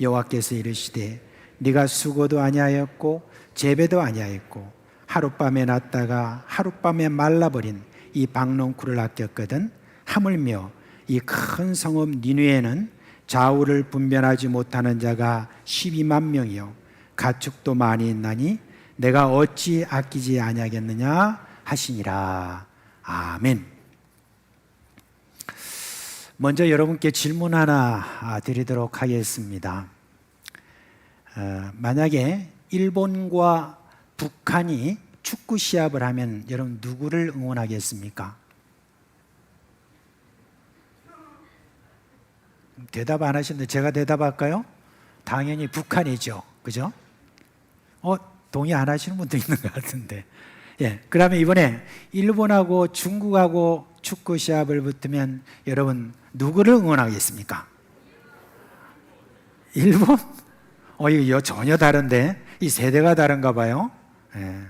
Speaker 6: 여호와께서 이르시되 네가 수고도 아니하였고 재배도 아니하였고 하룻밤에 났다가 하룻밤에 말라버린 이 박능쿨을 아꼈거든. 하물며 이 큰 성읍 니느웨는 좌우를 분별하지 못하는 자가 12만 명이요 가축도 많이 있나니 내가 어찌 아끼지 아니하겠느냐 하시니라. 아멘. 먼저 여러분께 질문 하나 드리도록 하겠습니다. 만약에 일본과 북한이 축구 시합을 하면 여러분 누구를 응원하겠습니까? 대답 안 하시는데 제가 대답할까요? 당연히 북한이죠. 그죠? 동의 안 하시는 분도 있는 것 같은데. 예, 그러면 이번에 일본하고 중국하고 축구 시합을 붙으면 여러분 누구를 응원하겠습니까? 일본? 이거 전혀 다른데 이 세대가 다른가 봐요. 예.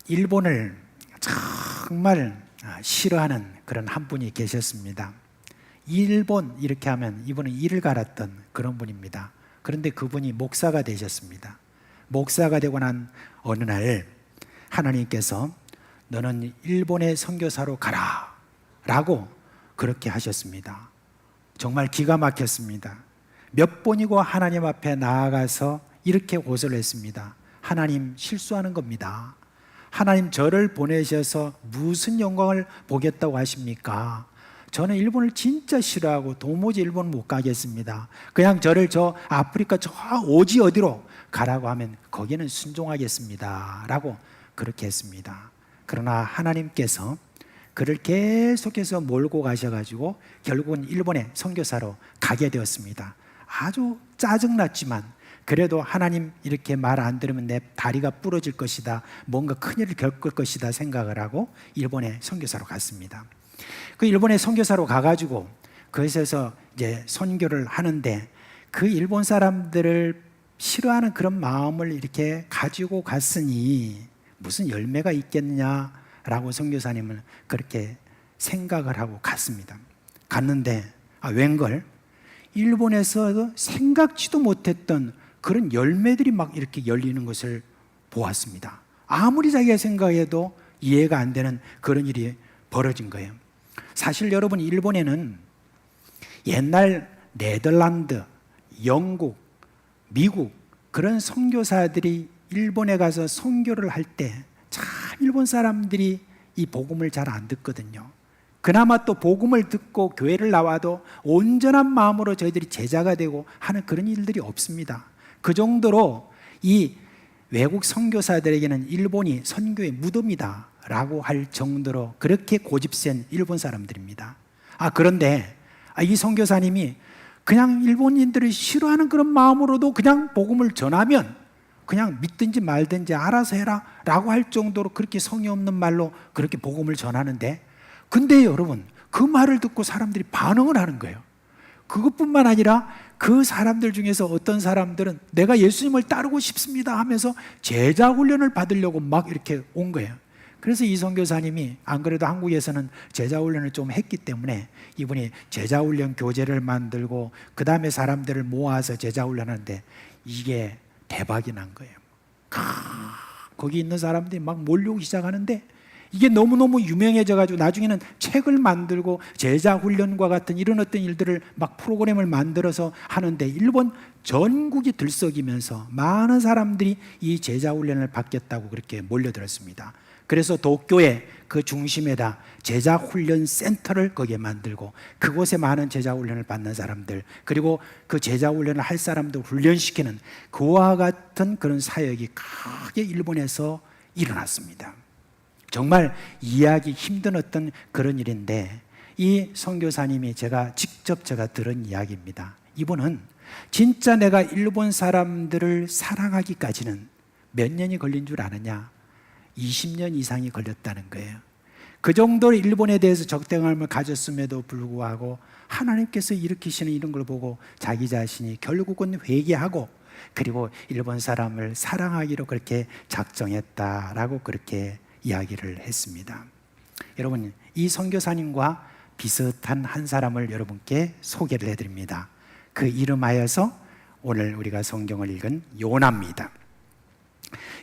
Speaker 6: 일본을 정말 싫어하는 그런 한 분이 계셨습니다. 일본 이렇게 하면 이분은 이를 갈았던 그런 분입니다. 그런데 그분이 목사가 되셨습니다. 목사가 되고 난 어느 날 하나님께서 너는 일본의 선교사로 가라 라고 그렇게 하셨습니다. 정말 기가 막혔습니다. 몇 번이고 하나님 앞에 나아가서 이렇게 고소를 했습니다. 하나님 실수하는 겁니다. 하나님 저를 보내셔서 무슨 영광을 보겠다고 하십니까? 저는 일본을 진짜 싫어하고 도무지 일본 못 가겠습니다. 그냥 저를 저 아프리카 저 오지 어디로 가라고 하면 거기는 순종하겠습니다 라고 그렇게 했습니다. 그러나 하나님께서 그를 계속해서 몰고 가셔가지고 결국은 일본의 선교사로 가게 되었습니다. 아주 짜증났지만 그래도 하나님 이렇게 말 안 들으면 내 다리가 부러질 것이다, 뭔가 큰일을 겪을 것이다 생각을 하고 일본의 선교사로 갔습니다. 그 일본의 선교사로 가가지고 그곳에서 이제 선교를 하는데 그 일본 사람들을 싫어하는 그런 마음을 이렇게 가지고 갔으니 무슨 열매가 있겠느냐라고 선교사님은 그렇게 생각을 하고 갔습니다. 갔는데 웬걸 일본에서 생각지도 못했던 그런 열매들이 막 이렇게 열리는 것을 보았습니다. 아무리 자기가 생각해도 이해가 안 되는 그런 일이 벌어진 거예요. 사실 여러분 일본에는 옛날 네덜란드, 영국, 미국 그런 선교사들이 일본에 가서 선교를 할 때 참 일본 사람들이 이 복음을 잘 안 듣거든요. 그나마 또 복음을 듣고 교회를 나와도 온전한 마음으로 저희들이 제자가 되고 하는 그런 일들이 없습니다. 그 정도로 이 외국 선교사들에게는 일본이 선교의 무덤이다 라고 할 정도로 그렇게 고집센 일본 사람들입니다. 그런데 이 선교사님이 그냥 일본인들이 싫어하는 그런 마음으로도 그냥 복음을 전하면 그냥 믿든지 말든지 알아서 해라 라고 할 정도로 그렇게 성의 없는 말로 그렇게 복음을 전하는데, 근데 여러분 그 말을 듣고 사람들이 반응을 하는 거예요. 그것뿐만 아니라 그 사람들 중에서 어떤 사람들은 내가 예수님을 따르고 싶습니다 하면서 제자 훈련을 받으려고 막 이렇게 온 거예요. 그래서 이 선교사님이 안 그래도 한국에서는 제자 훈련을 좀 했기 때문에 이분이 제자 훈련 교재를 만들고 그 다음에 사람들을 모아서 제자 훈련하는데 이게 대박이 난 거예요. 거기 있는 사람들이 막 몰려오기 시작하는데 이게 너무너무 유명해져가지고 나중에는 책을 만들고 제자 훈련과 같은 이런 어떤 일들을 막 프로그램을 만들어서 하는데 일본 전국이 들썩이면서 많은 사람들이 이 제자 훈련을 받겠다고 그렇게 몰려들었습니다. 그래서 도쿄의 그 중심에다 제자 훈련 센터를 거기에 만들고 그곳에 많은 제자 훈련을 받는 사람들, 그리고 그 제자 훈련을 할 사람들 훈련시키는 그와 같은 그런 사역이 크게 일본에서 일어났습니다. 정말 이해하기 힘든 어떤 그런 일인데, 이 선교사님이 직접 들은 이야기입니다. 이분은 진짜 내가 일본 사람들을 사랑하기까지는 몇 년이 걸린 줄 아느냐? 20년 이상이 걸렸다는 거예요. 그 정도로 일본에 대해서 적대감을 가졌음에도 불구하고 하나님께서 일으키시는 이런 걸 보고 자기 자신이 결국은 회개하고 그리고 일본 사람을 사랑하기로 그렇게 작정했다라고 그렇게 이야기를 했습니다. 여러분, 이 선교사님과 비슷한 한 사람을 여러분께 소개를 해드립니다. 그 이름하여서 오늘 우리가 성경을 읽은 요나입니다.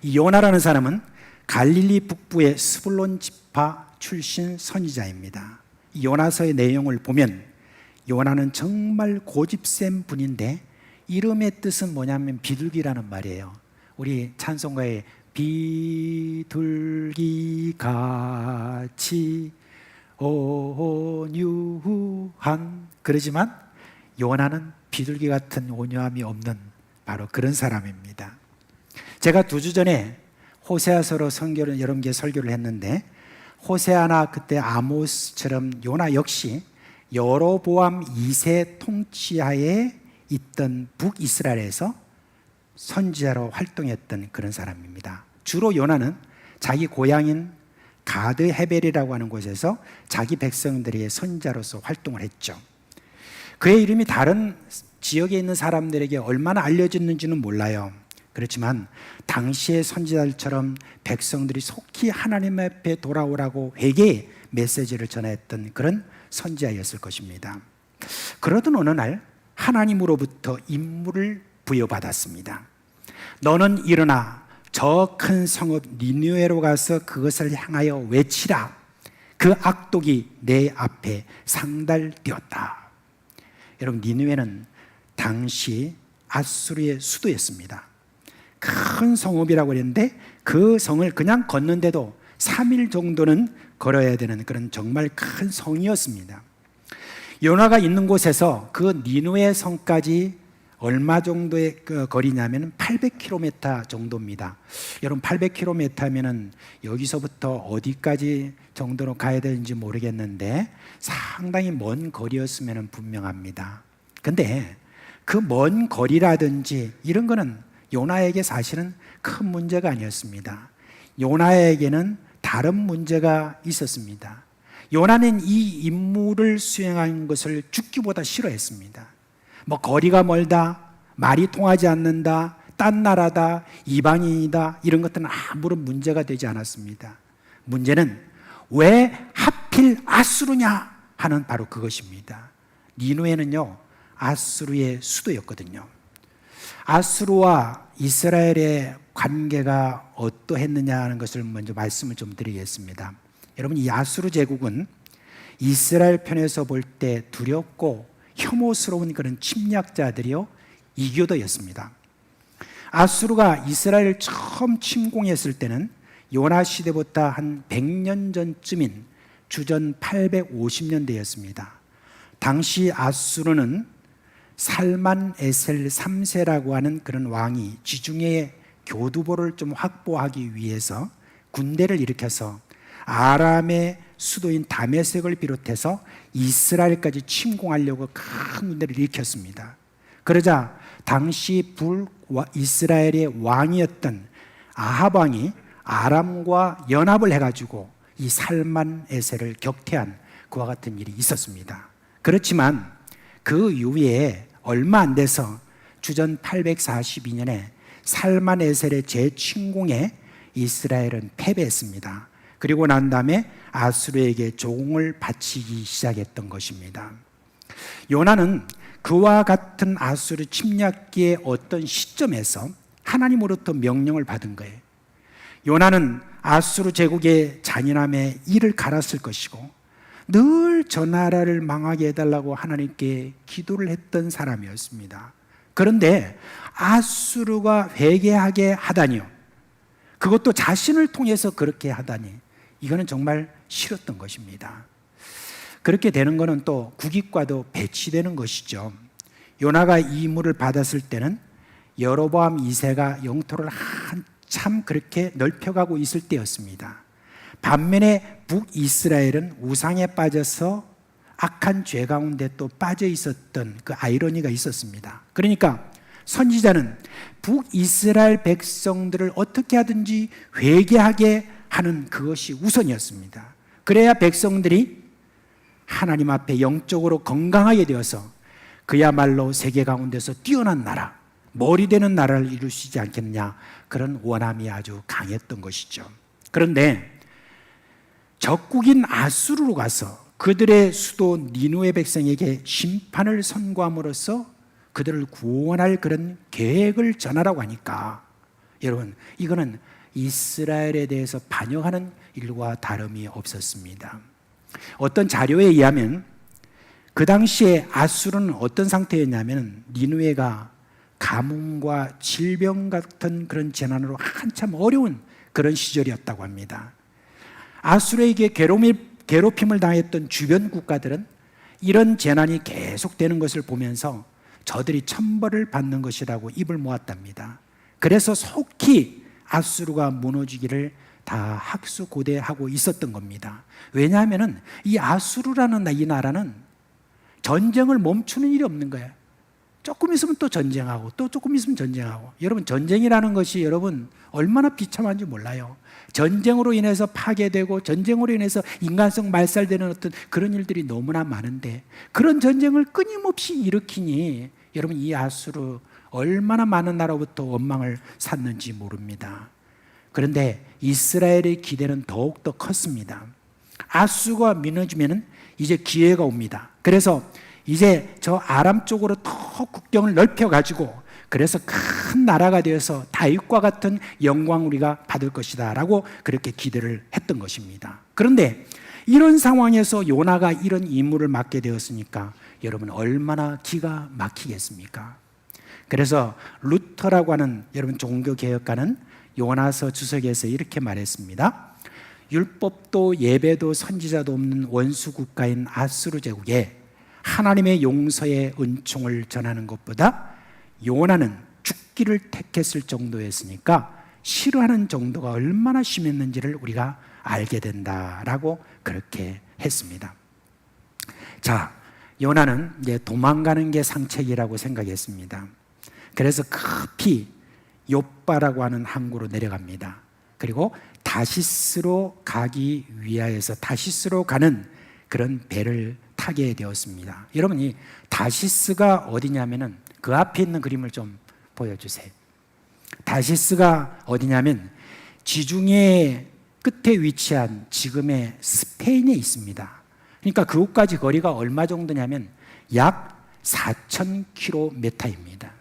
Speaker 6: 이 요나라는 사람은 갈릴리 북부의 스불론 지파 출신 선지자입니다. 이 요나서의 내용을 보면 요나는 정말 고집센 분인데 이름의 뜻은 뭐냐면 비둘기라는 말이에요. 우리 찬송가에 비둘기같이 온유한, 그러지만 요나는 비둘기 같은 온유함이 없는 바로 그런 사람입니다. 제가 2주 전에 호세아서로 여러분께 설교를 했는데, 호세아나 그때 아모스처럼 요나 역시 여로보암 2세 통치하에 있던 북이스라엘에서 선지자로 활동했던 그런 사람입니다. 주로 요나는 자기 고향인 가드 헤벨이라고 하는 곳에서 자기 백성들에게 선지자로서 활동을 했죠. 그의 이름이 다른 지역에 있는 사람들에게 얼마나 알려졌는지는 몰라요. 그렇지만 당시의 선지자들처럼 백성들이 속히 하나님 앞에 돌아오라고 회개의 메시지를 전했던 그런 선지자였을 것입니다. 그러던 어느 날 하나님으로부터 임무를 부여받았습니다. 너는 일어나 저 큰 성읍 니느웨로 가서 그것을 향하여 외치라. 그 악독이 내 앞에 상달되었다. 여러분, 니느웨는 당시 아수르의 수도였습니다. 큰 성읍이라고 했는데 그 성을 그냥 걷는데도 3일 정도는 걸어야 되는 그런 정말 큰 성이었습니다. 요나가 있는 곳에서 그 니느웨 성까지 얼마 정도의 거리냐면 800km 정도입니다. 여러분, 800km면은 여기서부터 어디까지 정도로 가야 되는지 모르겠는데 상당히 먼 거리였으면 분명합니다. 근데 그 먼 거리라든지 이런 거는 요나에게 사실은 큰 문제가 아니었습니다. 요나에게는 다른 문제가 있었습니다. 요나는 이 임무를 수행한 것을 죽기보다 싫어했습니다. 거리가 멀다, 말이 통하지 않는다, 딴 나라다, 이방인이다, 이런 것들은 아무런 문제가 되지 않았습니다. 문제는 왜 하필 아수르냐 하는 바로 그것입니다. 니느웨는요, 아수르의 수도였거든요. 아수르와 이스라엘의 관계가 어떠했느냐 하는 것을 먼저 말씀을 좀 드리겠습니다. 여러분, 이 아수르 제국은 이스라엘 편에서 볼 때 두렵고 혐오스러운 그런 침략자들이요, 이교도였습니다. 아수르가 이스라엘을 처음 침공했을 때는 요나 시대부터 한 100년 전쯤인 주전 850년대였습니다. 당시 아수르는 살만에셀 3세라고 하는 그런 왕이 지중해 교두보를 좀 확보하기 위해서 군대를 일으켜서 아람의 수도인 다메섹을 비롯해서 이스라엘까지 침공하려고 큰 군대를 일으켰습니다. 그러자 당시 이스라엘의 왕이었던 아합 왕이 아람과 연합을 해가지고 이 살만에셀을 격퇴한 그와 같은 일이 있었습니다. 그렇지만 그 이후에 얼마 안 돼서 주전 842년에 살만에셀의 재침공에 이스라엘은 패배했습니다. 그리고 난 다음에 아수르에게 종을 바치기 시작했던 것입니다. 요나는 그와 같은 아수르 침략기의 어떤 시점에서 하나님으로부터 명령을 받은 거예요. 요나는 아수르 제국의 잔인함에 이를 갈았을 것이고 늘 저 나라를 망하게 해달라고 하나님께 기도를 했던 사람이었습니다. 그런데 아수르가 회개하게 하다니요, 그것도 자신을 통해서 그렇게 하다니, 이거는 정말 싫었던 것입니다. 그렇게 되는 것은 또 국익과도 배치되는 것이죠. 요나가 이 임무를 받았을 때는 여로보암 2세가 영토를 한참 그렇게 넓혀가고 있을 때였습니다. 반면에 북이스라엘은 우상에 빠져서 악한 죄 가운데 또 빠져 있었던 그 아이러니가 있었습니다. 그러니까 선지자는 북이스라엘 백성들을 어떻게 하든지 회개하게 하는 그것이 우선이었습니다. 그래야 백성들이 하나님 앞에 영적으로 건강하게 되어서 그야말로 세계 가운데서 뛰어난 나라, 머리 되는 나라를 이룰 수 있지 않겠느냐, 그런 원함이 아주 강했던 것이죠. 그런데 적국인 아수르로 가서 그들의 수도 니누의 백성에게 심판을 선고함으로써 그들을 구원할 그런 계획을 전하라고 하니까, 여러분, 이거는 이스라엘에 대해서 반역하는 일과 다름이 없었습니다. 어떤 자료에 의하면 그 당시에 아수르는 어떤 상태였냐면 니누에가 가뭄과 질병 같은 그런 재난으로 한참 어려운 그런 시절이었다고 합니다. 아수르에게 괴롭힘을 당했던 주변 국가들은 이런 재난이 계속되는 것을 보면서 저들이 천벌을 받는 것이라고 입을 모았답니다. 그래서 속히 아수르가 무너지기를 다 학수고대하고 있었던 겁니다. 왜냐하면 이 아수르라는 이 나라는 전쟁을 멈추는 일이 없는 거예요. 조금 있으면 또 전쟁하고 또 조금 있으면 전쟁하고. 여러분, 전쟁이라는 것이 여러분 얼마나 비참한지 몰라요. 전쟁으로 인해서 파괴되고 전쟁으로 인해서 인간성 말살되는 어떤 그런 일들이 너무나 많은데, 그런 전쟁을 끊임없이 일으키니 여러분, 이 아수르 얼마나 많은 나라부터 원망을 샀는지 모릅니다. 그런데 이스라엘의 기대는 더욱더 컸습니다. 아수르가 무너지면 이제 기회가 옵니다. 그래서 이제 저 아람 쪽으로 더 국경을 넓혀가지고, 그래서 큰 나라가 되어서 다윗과 같은 영광 우리가 받을 것이다 라고 그렇게 기대를 했던 것입니다. 그런데 이런 상황에서 요나가 이런 임무를 맡게 되었으니까 여러분 얼마나 기가 막히겠습니까? 그래서 루터라고 하는 여러분 종교개혁가는 요나서 주석에서 이렇게 말했습니다. 율법도 예배도 선지자도 없는 원수 국가인 아수르 제국에 하나님의 용서의 은총을 전하는 것보다 요나는 죽기를 택했을 정도였으니까 싫어하는 정도가 얼마나 심했는지를 우리가 알게 된다라고 그렇게 했습니다. 자, 요나는 이제 도망가는 게 상책이라고 생각했습니다. 그래서 급히 욥바라고 하는 항구로 내려갑니다. 그리고 다시스로 가기 위하여서 다시스로 가는 그런 배를 타게 되었습니다. 여러분, 이 다시스가 어디냐면은 그 앞에 있는 그림을 좀 보여주세요. 다시스가 어디냐면 지중해 끝에 위치한 지금의 스페인에 있습니다. 그러니까 그곳까지 거리가 얼마 정도냐면 약 4,000km입니다.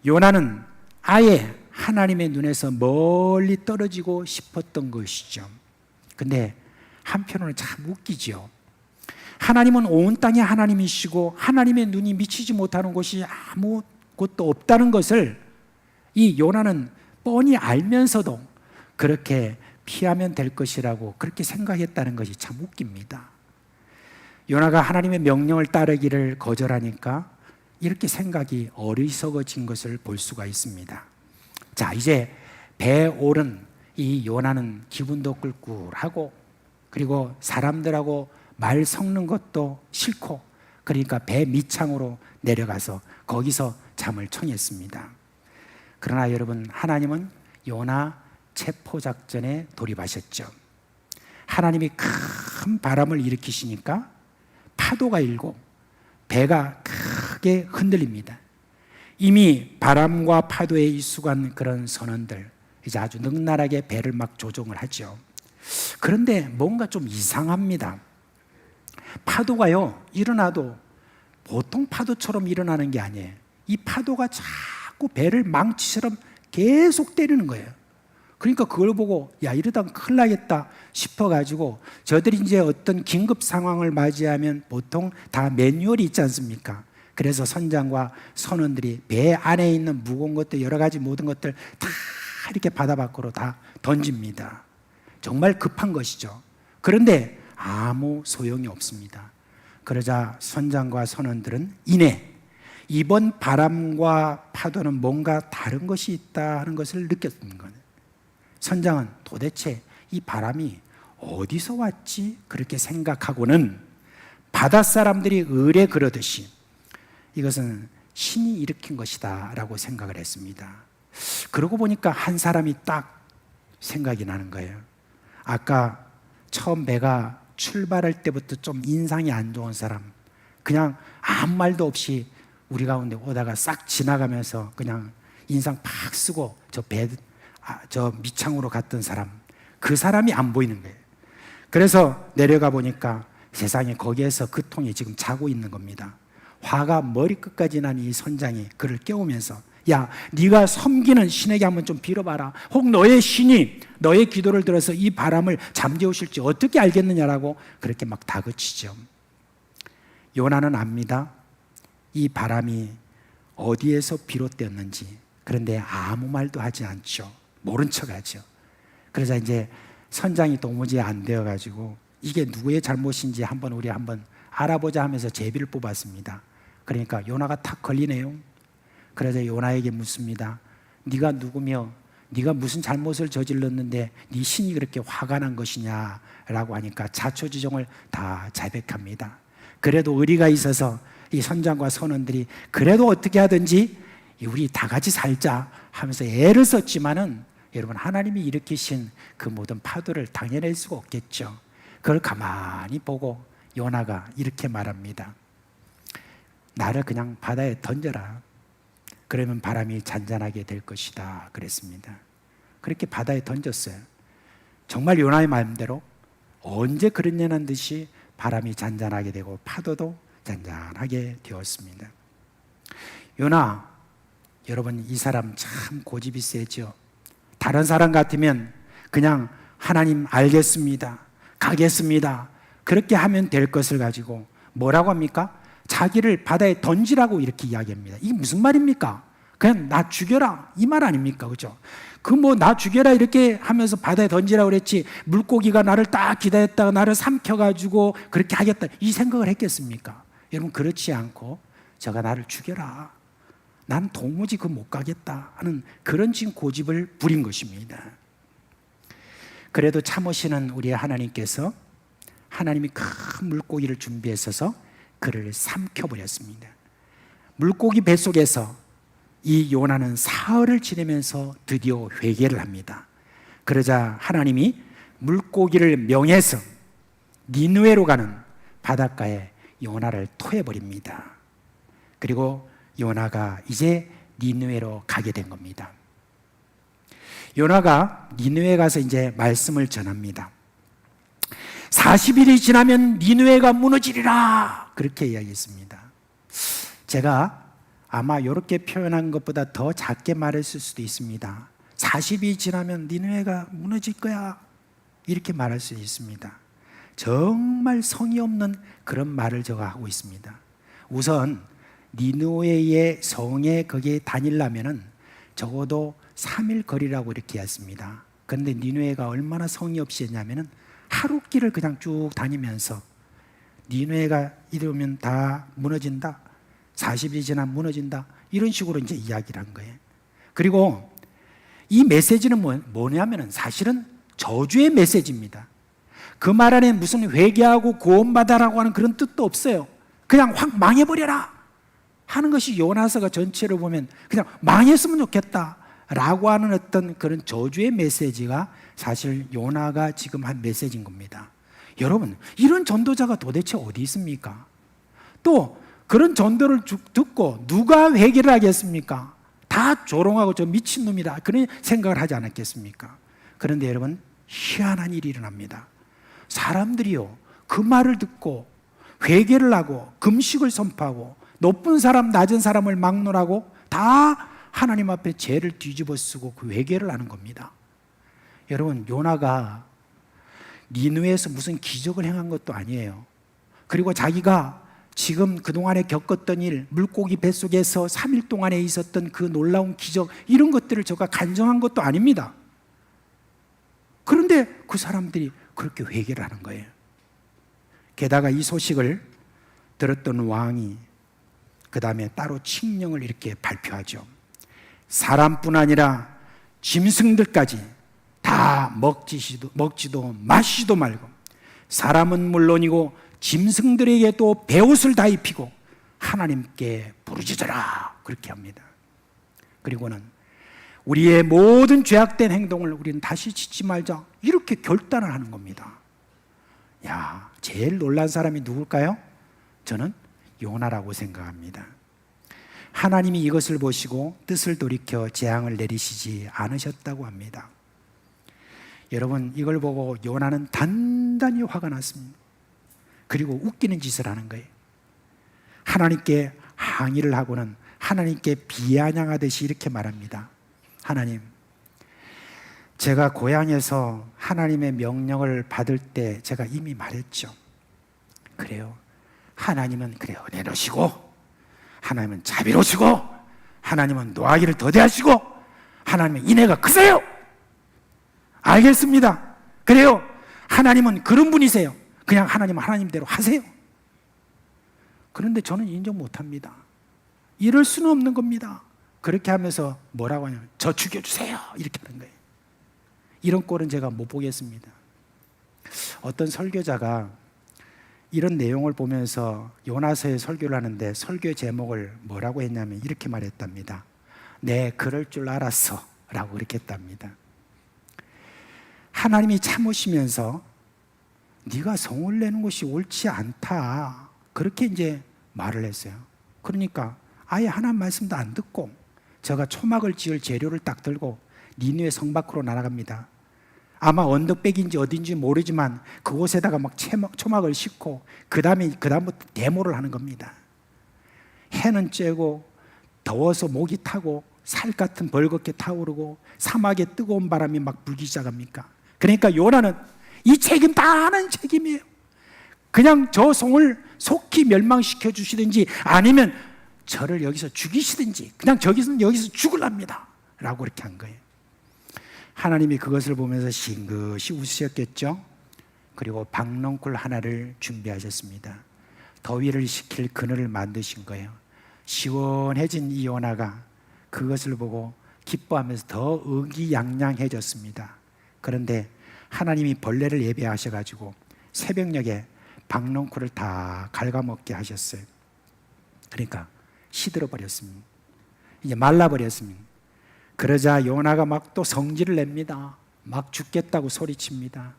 Speaker 6: 요나는 아예 하나님의 눈에서 멀리 떨어지고 싶었던 것이죠. 근데 한편으로는 참 웃기지요. 하나님은 온 땅의 하나님이시고 하나님의 눈이 미치지 못하는 곳이 아무것도 없다는 것을 이 요나는 뻔히 알면서도 그렇게 피하면 될 것이라고 그렇게 생각했다는 것이 참 웃깁니다. 요나가 하나님의 명령을 따르기를 거절하니까 이렇게 생각이 어리석어진 것을 볼 수가 있습니다. 자, 이제 배에 오른 이 요나는 기분도 꿀꿀하고, 그리고 사람들하고 말 섞는 것도 싫고, 그러니까 배 밑창으로 내려가서 거기서 잠을 청했습니다. 그러나 여러분, 하나님은 요나 체포작전에 돌입하셨죠. 하나님이 큰 바람을 일으키시니까 파도가 일고 배가 크게 흔들립니다. 이미 바람과 파도에 익숙한 그런 선원들, 이제 아주 능란하게 배를 막 조종을 하죠. 그런데 뭔가 좀 이상합니다. 파도가요, 일어나도 보통 파도처럼 일어나는 게 아니에요. 이 파도가 자꾸 배를 망치처럼 계속 때리는 거예요. 그러니까 그걸 보고 야, 이러다가 큰일 나겠다 싶어가지고, 저들이 이제 어떤 긴급 상황을 맞이하면 보통 다 매뉴얼이 있지 않습니까? 그래서 선장과 선원들이 배 안에 있는 무거운 것들, 여러 가지 모든 것들 다 이렇게 바다 밖으로 다 던집니다. 정말 급한 것이죠. 그런데 아무 소용이 없습니다. 그러자 선장과 선원들은 이내 이번 바람과 파도는 뭔가 다른 것이 있다 하는 것을 느꼈던 거예요. 선장은 도대체 이 바람이 어디서 왔지? 그렇게 생각하고는 바다 사람들이 의뢰 그러듯이 이것은 신이 일으킨 것이다 라고 생각을 했습니다. 그러고 보니까 한 사람이 딱 생각이 나는 거예요. 아까 처음 배가 출발할 때부터 좀 인상이 안 좋은 사람, 그냥 아무 말도 없이 우리 가운데 오다가 싹 지나가면서 그냥 인상 팍 쓰고 저 밑창으로 갔던 사람, 그 사람이 안 보이는 거예요. 그래서 내려가 보니까 세상에 거기에서 그 통이 지금 자고 있는 겁니다. 화가 머리끝까지 난 이 선장이 그를 깨우면서 야, 네가 섬기는 신에게 한번 좀 빌어봐라. 혹 너의 신이 너의 기도를 들어서 이 바람을 잠재우실지 어떻게 알겠느냐라고 그렇게 막 다그치죠. 요나는 압니다. 이 바람이 어디에서 비롯되었는지. 그런데 아무 말도 하지 않죠. 모른 척하죠. 그러자 이제 선장이 도무지 안 되어가지고 이게 누구의 잘못인지 우리 한번 알아보자 하면서 제비를 뽑았습니다. 그러니까 요나가 탁 걸리네요. 그러자 요나에게 묻습니다. 네가 누구며 네가 무슨 잘못을 저질렀는데 네 신이 그렇게 화가 난 것이냐라고 하니까 자초지종을 다 자백합니다. 그래도 의리가 있어서 이 선장과 선원들이 그래도 어떻게 하든지 우리 다 같이 살자 하면서 애를 썼지만은 여러분, 하나님이 일으키신 그 모든 파도를 당해낼 수가 없겠죠. 그걸 가만히 보고 요나가 이렇게 말합니다. 나를 그냥 바다에 던져라. 그러면 바람이 잔잔하게 될 것이다 그랬습니다. 그렇게 바다에 던졌어요. 정말 요나의 마음대로 언제 그랬냐는 듯이 바람이 잔잔하게 되고 파도도 잔잔하게 되었습니다. 요나, 여러분, 이 사람 참 고집이 세죠. 다른 사람 같으면 그냥 하나님 알겠습니다, 가겠습니다, 그렇게 하면 될 것을 가지고 뭐라고 합니까? 자기를 바다에 던지라고 이렇게 이야기합니다. 이게 무슨 말입니까? 그냥 나 죽여라 이 말 아닙니까? 그죠? 나 죽여라 이렇게 하면서 바다에 던지라고 그랬지, 물고기가 나를 딱 기다렸다가 나를 삼켜가지고 그렇게 하겠다 이 생각을 했겠습니까? 여러분, 그렇지 않고 저가 나를 죽여라, 난 도무지 못 가겠다 하는 그런 지금 고집을 부린 것입니다. 그래도 참으시는 우리 하나님께서 하나님이 큰 물고기를 준비했어서 그를 삼켜버렸습니다. 물고기 뱃속에서 이 요나는 사흘을 지내면서 드디어 회개를 합니다. 그러자 하나님이 물고기를 명해서 니느웨로 가는 바닷가에 요나를 토해버립니다. 그리고 요나가 이제 니느웨로 가게 된 겁니다. 요나가 니느웨에 가서 이제 말씀을 전합니다. 40일이 지나면 니느웨가 무너지리라 그렇게 이야기했습니다. 제가 아마 이렇게 표현한 것보다 더 작게 말했을 수도 있습니다. 40일이 지나면 니느웨가 무너질 거야 이렇게 말할 수 있습니다. 정말 성의 없는 그런 말을 제가 하고 있습니다. 우선 니느웨의 성에 거기에 다니려면은 적어도 3일 거리라고 이렇게 했습니다. 그런데 니느웨가 얼마나 성의 없이 했냐면은 하루 길을 그냥 쭉 다니면서 니느웨가 이러면 다 무너진다, 40일이 지나면 무너진다. 이런 식으로 이제 이야기를 한 거예요. 그리고 이 메시지는 뭐냐면은 사실은 저주의 메시지입니다. 그 말 안에 무슨 회개하고 구원받아라고 하는 그런 뜻도 없어요. 그냥 확 망해버려라 하는 것이 요나서가 전체를 보면 그냥 망했으면 좋겠다라고 하는 어떤 그런 저주의 메시지가 사실 요나가 지금 한 메시지인 겁니다. 여러분, 이런 전도자가 도대체 어디 있습니까? 또 그런 전도를 듣고 누가 회개를 하겠습니까? 다 조롱하고 저 미친놈이다 그런 생각을 하지 않았겠습니까? 그런데 여러분, 희한한 일이 일어납니다. 사람들이요, 그 말을 듣고 회개를 하고 금식을 선포하고 높은 사람 낮은 사람을 막론하고 다 하나님 앞에 죄를 뒤집어 쓰고 그 회개를 하는 겁니다. 여러분, 요나가 니느웨에서 무슨 기적을 행한 것도 아니에요. 그리고 자기가 지금 그동안에 겪었던 일, 물고기 뱃속에서 3일 동안에 있었던 그 놀라운 기적, 이런 것들을 저가 간증한 것도 아닙니다. 그런데 그 사람들이 그렇게 회개를 하는 거예요. 게다가 이 소식을 들었던 왕이 그 다음에 따로 칙령을 이렇게 발표하죠. 사람뿐 아니라 짐승들까지 다 먹지도 마시지도 말고 사람은 물론이고 짐승들에게도 베옷을 다 입히고 하나님께 부르짖어라 그렇게 합니다. 그리고는 우리의 모든 죄악된 행동을 우리는 다시 짓지 말자 이렇게 결단을 하는 겁니다. 야, 제일 놀란 사람이 누굴까요? 저는 요나라고 생각합니다. 하나님이 이것을 보시고 뜻을 돌이켜 재앙을 내리시지 않으셨다고 합니다. 여러분, 이걸 보고 요나는 단단히 화가 났습니다. 그리고 웃기는 짓을 하는 거예요. 하나님께 항의를 하고는 하나님께 비아냥하듯이 이렇게 말합니다. 하나님, 제가 고향에서 하나님의 명령을 받을 때 제가 이미 말했죠. 그래요. 하나님은 그래요, 은혜로시고 하나님은 자비로시고 하나님은 노하기를 더디하시고 하나님은 인애가 크세요. 알겠습니다. 그래요. 하나님은 그런 분이세요. 그냥 하나님은 하나님대로 하세요. 그런데 저는 인정 못합니다. 이럴 수는 없는 겁니다. 그렇게 하면서 뭐라고 하냐면 저 죽여주세요 이렇게 하는 거예요. 이런 꼴은 제가 못 보겠습니다. 어떤 설교자가 이런 내용을 보면서 요나서의 설교를 하는데 설교 제목을 뭐라고 했냐면 이렇게 말했답니다. 네, 그럴 줄 알았어 라고 그렇게 했답니다. 하나님이 참으시면서 네가 성을 내는 것이 옳지 않다 그렇게 이제 말을 했어요. 그러니까 아예 하나님 말씀도 안 듣고 제가 초막을 지을 재료를 딱 들고 니느웨 성 밖으로 날아갑니다. 아마 언덕백인지 어딘지 모르지만 그곳에다가 막 초막을 싣고 그다음부터 데모를 하는 겁니다. 해는 쬐고 더워서 목이 타고 살 같은 벌겋게 타오르고 사막에 뜨거운 바람이 막 불기 시작합니까? 그러니까 요나는 이 책임 다 하는 책임이에요. 그냥 저 성을 속히 멸망시켜 주시든지 아니면 저를 여기서 죽이시든지 그냥 여기서 죽을랍니다 라고 그렇게 한 거예요. 하나님이 그것을 보면서 싱긋이 웃으셨겠죠. 그리고 박넝쿨 하나를 준비하셨습니다. 더위를 식힐 그늘을 만드신 거예요. 시원해진 이 요나가 그것을 보고 기뻐하면서 더 의기양양해졌습니다. 그런데 하나님이 벌레를 예배하셔가지고 새벽녘에 박넝쿨을 다 갉아먹게 하셨어요. 그러니까 시들어 버렸습니다. 이제 말라버렸습니다. 그러자 요나가 막 또 성질을 냅니다. 막 죽겠다고 소리칩니다.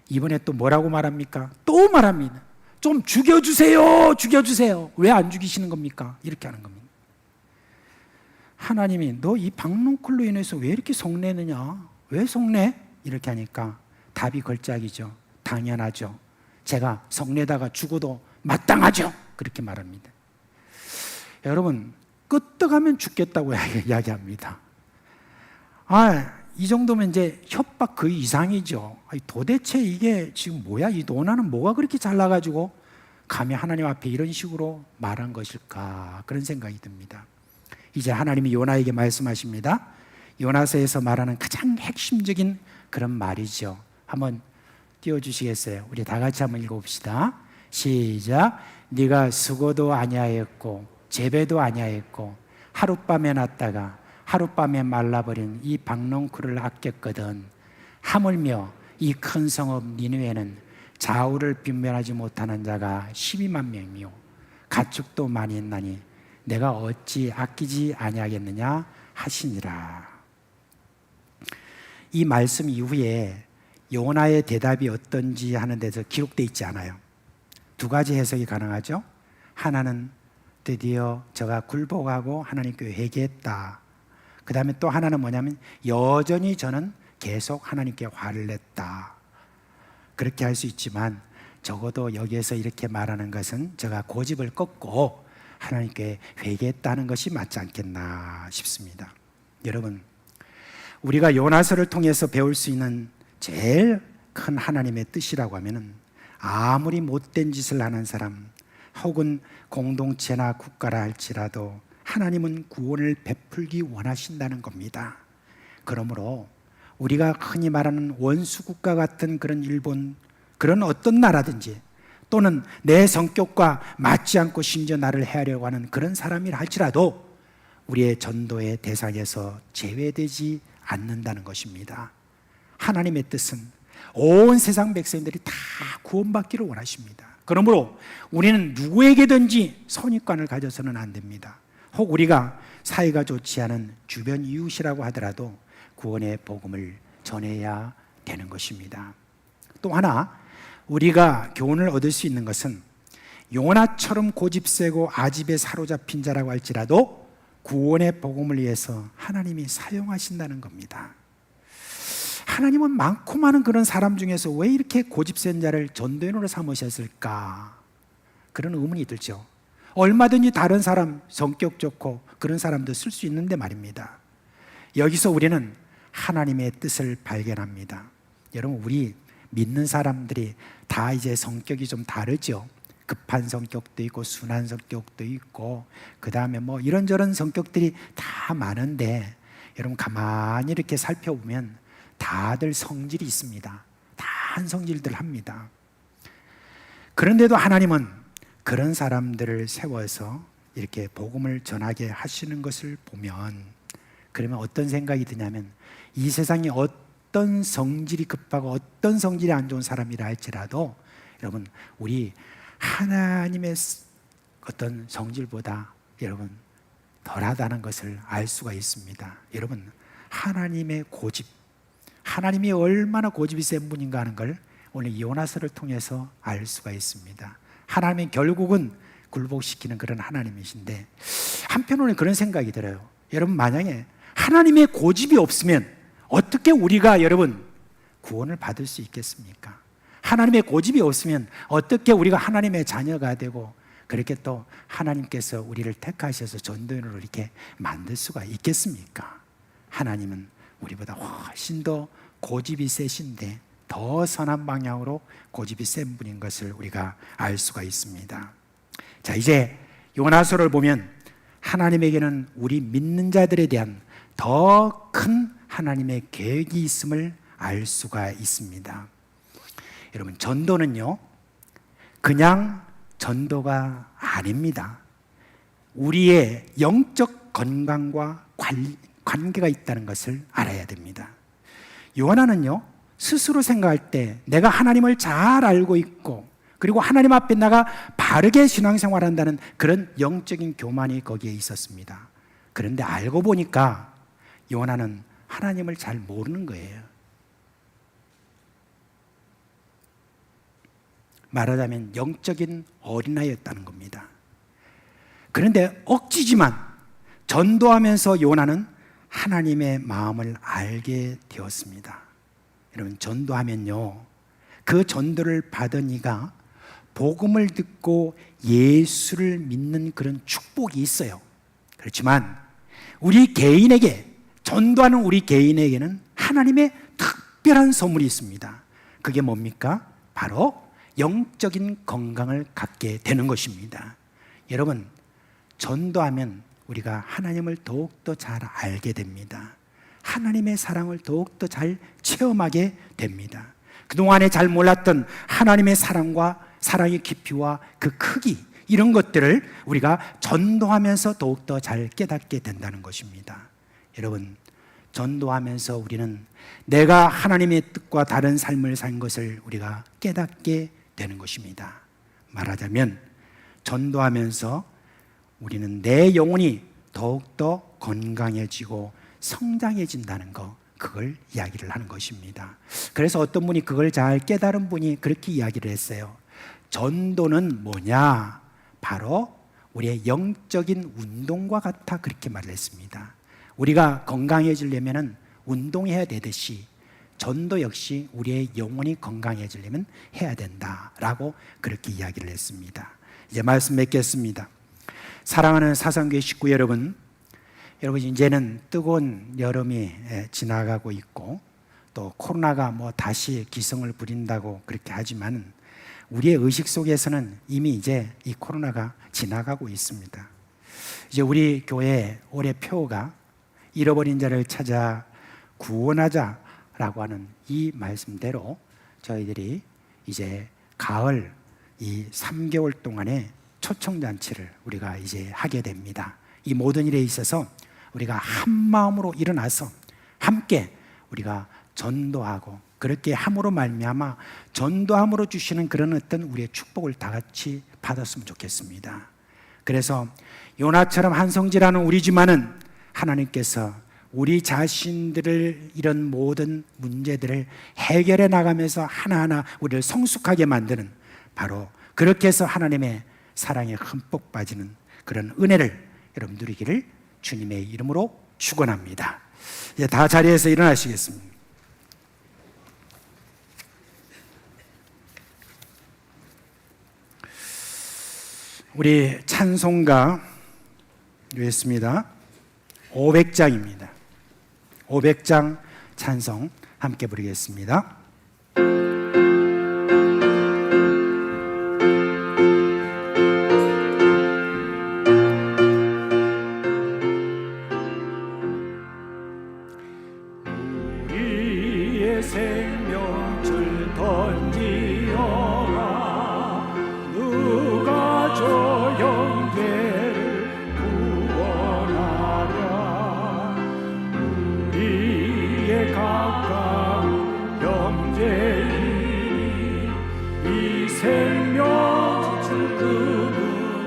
Speaker 6: 이번에 또 뭐라고 말합니까? 또 말합니다. 좀 죽여주세요, 죽여주세요. 왜 안 죽이시는 겁니까? 이렇게 하는 겁니다. 하나님이 너 이 박넝쿨로 인해서 왜 이렇게 성내느냐? 왜 성내? 이렇게 하니까 답이 걸작이죠. 당연하죠. 제가 성내다가 죽어도 마땅하죠. 그렇게 말합니다. 여러분, 끄떡하면 죽겠다고 이야기합니다. 이 정도면 이제 협박 그 이상이죠. 도대체 이게 지금 뭐야? 이 요나는 뭐가 그렇게 잘나가지고 감히 하나님 앞에 이런 식으로 말한 것일까? 그런 생각이 듭니다. 이제 하나님이 요나에게 말씀하십니다. 요나서에서 말하는 가장 핵심적인 그런 말이죠. 한번 띄워주시겠어요? 우리 다 같이 한번 읽어봅시다. 시작. 네가 수고도 아니하였고 재배도 아니하였고 하룻밤에 났다가 하룻밤에 말라버린 이 박농쿨을 아꼈거든. 하물며 이 큰 성읍 니느웨는 좌우를 분별하지 못하는 자가 12만 명이요 가축도 많이 있나니 내가 어찌 아끼지 아니하겠느냐 하시니라. 이 말씀 이후에 요나의 대답이 어떤지 하는 데서 기록되어 있지 않아요. 두 가지 해석이 가능하죠. 하나는 드디어 저가 굴복하고 하나님께 회개했다. 그 다음에 또 하나는 뭐냐면 여전히 저는 계속 하나님께 화를 냈다. 그렇게 할 수 있지만 적어도 여기에서 이렇게 말하는 것은 제가 고집을 꺾고 하나님께 회개했다는 것이 맞지 않겠나 싶습니다. 여러분, 우리가 요나서를 통해서 배울 수 있는 제일 큰 하나님의 뜻이라고 하면은 아무리 못된 짓을 하는 사람 혹은 공동체나 국가라 할지라도 하나님은 구원을 베풀기 원하신다는 겁니다. 그러므로 우리가 흔히 말하는 원수국가 같은 그런 일본, 그런 어떤 나라든지 또는 내 성격과 맞지 않고 심지어 나를 해하려고 하는 그런 사람이라 할지라도 우리의 전도의 대상에서 제외되지 않는다는 것입니다. 하나님의 뜻은 온 세상 백성들이 다 구원받기를 원하십니다. 그러므로 우리는 누구에게든지 선입관을 가져서는 안 됩니다. 혹 우리가 사이가 좋지 않은 주변 이웃이라고 하더라도 구원의 복음을 전해야 되는 것입니다. 또 하나 우리가 교훈을 얻을 수 있는 것은 요나처럼 고집세고 아집에 사로잡힌 자라고 할지라도 구원의 복음을 위해서 하나님이 사용하신다는 겁니다. 하나님은 많고 많은 그런 사람 중에서 왜 이렇게 고집센 자를 전도인으로 삼으셨을까? 그런 의문이 들죠. 얼마든지 다른 사람, 성격 좋고 그런 사람도 쓸 수 있는데 말입니다. 여기서 우리는 하나님의 뜻을 발견합니다. 여러분, 우리 믿는 사람들이 다 이제 성격이 좀 다르죠. 급한 성격도 있고 순한 성격도 있고 그 다음에 뭐 이런저런 성격들이 다 많은데 여러분 가만히 이렇게 살펴보면 다들 성질이 있습니다. 다 한 성질들 합니다. 그런데도 하나님은 그런 사람들을 세워서 이렇게 복음을 전하게 하시는 것을 보면 그러면 어떤 생각이 드냐면 이 세상에 어떤 성질이 급하고 어떤 성질이 안 좋은 사람이라 할지라도 여러분 우리 하나님의 어떤 성질보다 여러분 덜하다는 것을 알 수가 있습니다. 여러분 하나님의 고집, 하나님이 얼마나 고집이 센 분인가 하는 걸 오늘 요나서를 통해서 알 수가 있습니다. 하나님이 결국은 굴복시키는 그런 하나님이신데 한편으로는 그런 생각이 들어요. 여러분 만약에 하나님의 고집이 없으면 어떻게 우리가 여러분 구원을 받을 수 있겠습니까? 하나님의 고집이 없으면 어떻게 우리가 하나님의 자녀가 되고 그렇게 또 하나님께서 우리를 택하셔서 전도인으로 이렇게 만들 수가 있겠습니까? 하나님은 우리보다 훨씬 더 고집이 세신데 더 선한 방향으로 고집이 센 분인 것을 우리가 알 수가 있습니다. 자, 이제 요나서를 보면 하나님에게는 우리 믿는 자들에 대한 더 큰 하나님의 계획이 있음을 알 수가 있습니다. 여러분 전도는요 그냥 전도가 아닙니다. 우리의 영적 건강과 관계가 있다는 것을 알아야 됩니다. 요나는요 스스로 생각할 때 내가 하나님을 잘 알고 있고 그리고 하나님 앞에 나가 바르게 신앙생활한다는 그런 영적인 교만이 거기에 있었습니다. 그런데 알고 보니까 요나는 하나님을 잘 모르는 거예요. 말하자면 영적인 어린아이였다는 겁니다. 그런데 억지지만 전도하면서 요나는 하나님의 마음을 알게 되었습니다. 여러분 전도하면요 그 전도를 받은 이가 복음을 듣고 예수를 믿는 그런 축복이 있어요. 그렇지만 우리 개인에게 전도하는 우리 개인에게는 하나님의 특별한 선물이 있습니다. 그게 뭡니까? 바로 영적인 건강을 갖게 되는 것입니다. 여러분 전도하면 우리가 하나님을 더욱더 잘 알게 됩니다. 하나님의 사랑을 더욱더 잘 체험하게 됩니다. 그동안에 잘 몰랐던 하나님의 사랑과 사랑의 깊이와 그 크기 이런 것들을 우리가 전도하면서 더욱더 잘 깨닫게 된다는 것입니다. 여러분, 전도하면서 우리는 내가 하나님의 뜻과 다른 삶을 산 것을 우리가 깨닫게 되는 것입니다. 말하자면 전도하면서 우리는 내 영혼이 더욱더 건강해지고 성장해진다는 것, 그걸 이야기를 하는 것입니다. 그래서 어떤 분이 그걸 잘 깨달은 분이 그렇게 이야기를 했어요. 전도는 뭐냐? 바로 우리의 영적인 운동과 같아, 그렇게 말을 했습니다. 우리가 건강해지려면 운동해야 되듯이 전도 역시 우리의 영혼이 건강해지려면 해야 된다라고 그렇게 이야기를 했습니다. 이제 말씀 맺겠습니다. 사랑하는 사상교회 식구 여러분, 이제는 뜨거운 여름이 지나가고 있고 또 코로나가 다시 기승을 부린다고 그렇게 하지만 우리의 의식 속에서는 이미 이제 이 코로나가 지나가고 있습니다. 이제 우리 교회 올해 표가 잃어버린 자를 찾아 구원하자라고 하는 이 말씀대로 저희들이 이제 가을 이 3개월 동안의 초청잔치를 우리가 이제 하게 됩니다. 이 모든 일에 있어서 우리가 한 마음으로 일어나서 함께 우리가 전도하고, 그렇게 함으로 말미암아 전도함으로 주시는 그런 어떤 우리의 축복을 다 같이 받았으면 좋겠습니다. 그래서 요나처럼 한성질하는 우리지만은 하나님께서 우리 자신들을 이런 모든 문제들을 해결해 나가면서 하나하나 우리를 성숙하게 만드는, 바로 그렇게 해서 하나님의 사랑에 흠뻑 빠지는 그런 은혜를 여러분 누리기를 주님의 이름으로 축원합니다. 이제 다 자리에서 일어나시겠습니다. 우리 찬송가 있습니다. 500장입니다. 500장 찬송 함께 부르겠습니다.
Speaker 4: 우리의 생명줄 던지어라. 누가 저 영계를 구원하랴. 우리의 가까운 영제이니 이 생명줄 그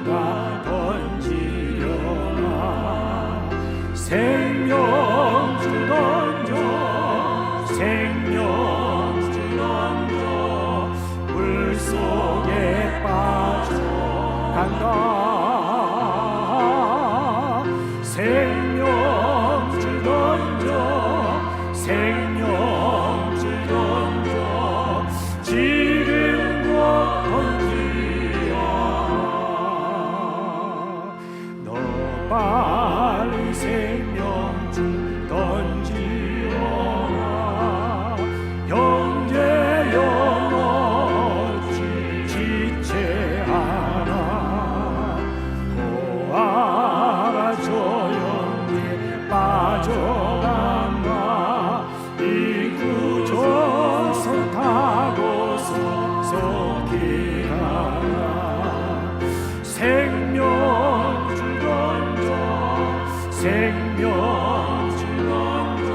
Speaker 4: 누가 던지려나. 생명줄 던져, 생명줄 던져, 물속에 빠져간다. 생명줄 던져, 생명줄 던져, 지금 못 던지어. 너 빨리 생명줄 던지어라. 형제 영어지 지체하라. 보아라 저 영에 빠져간다. 이 구조선 타고서 속히 가라. 생명줄 던져, 생명줄 던져,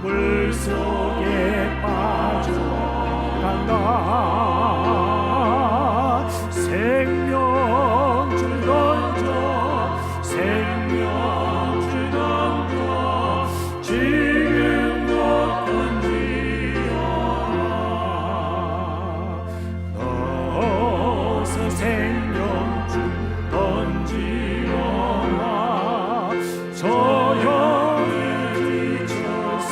Speaker 4: 물속에 빠져간다. 생명줄 던져, 생명줄 던져, 지금 못 던지어라. 어서 생명줄 던지어라. 저 영을 비춰서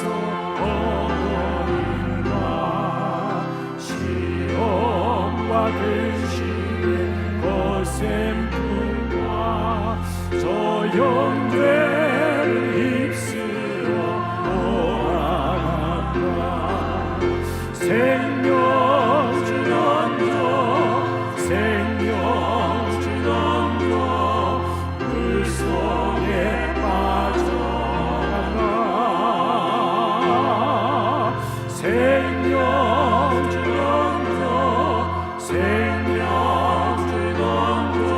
Speaker 4: 어머니가 시험과 근심의 거센불과 저 영죄를 휩쓸어 돌아간다. 생명줄 던져, 생명줄 던져, 물속에 빠져간다. 생명줄 던져, 생명줄 던져,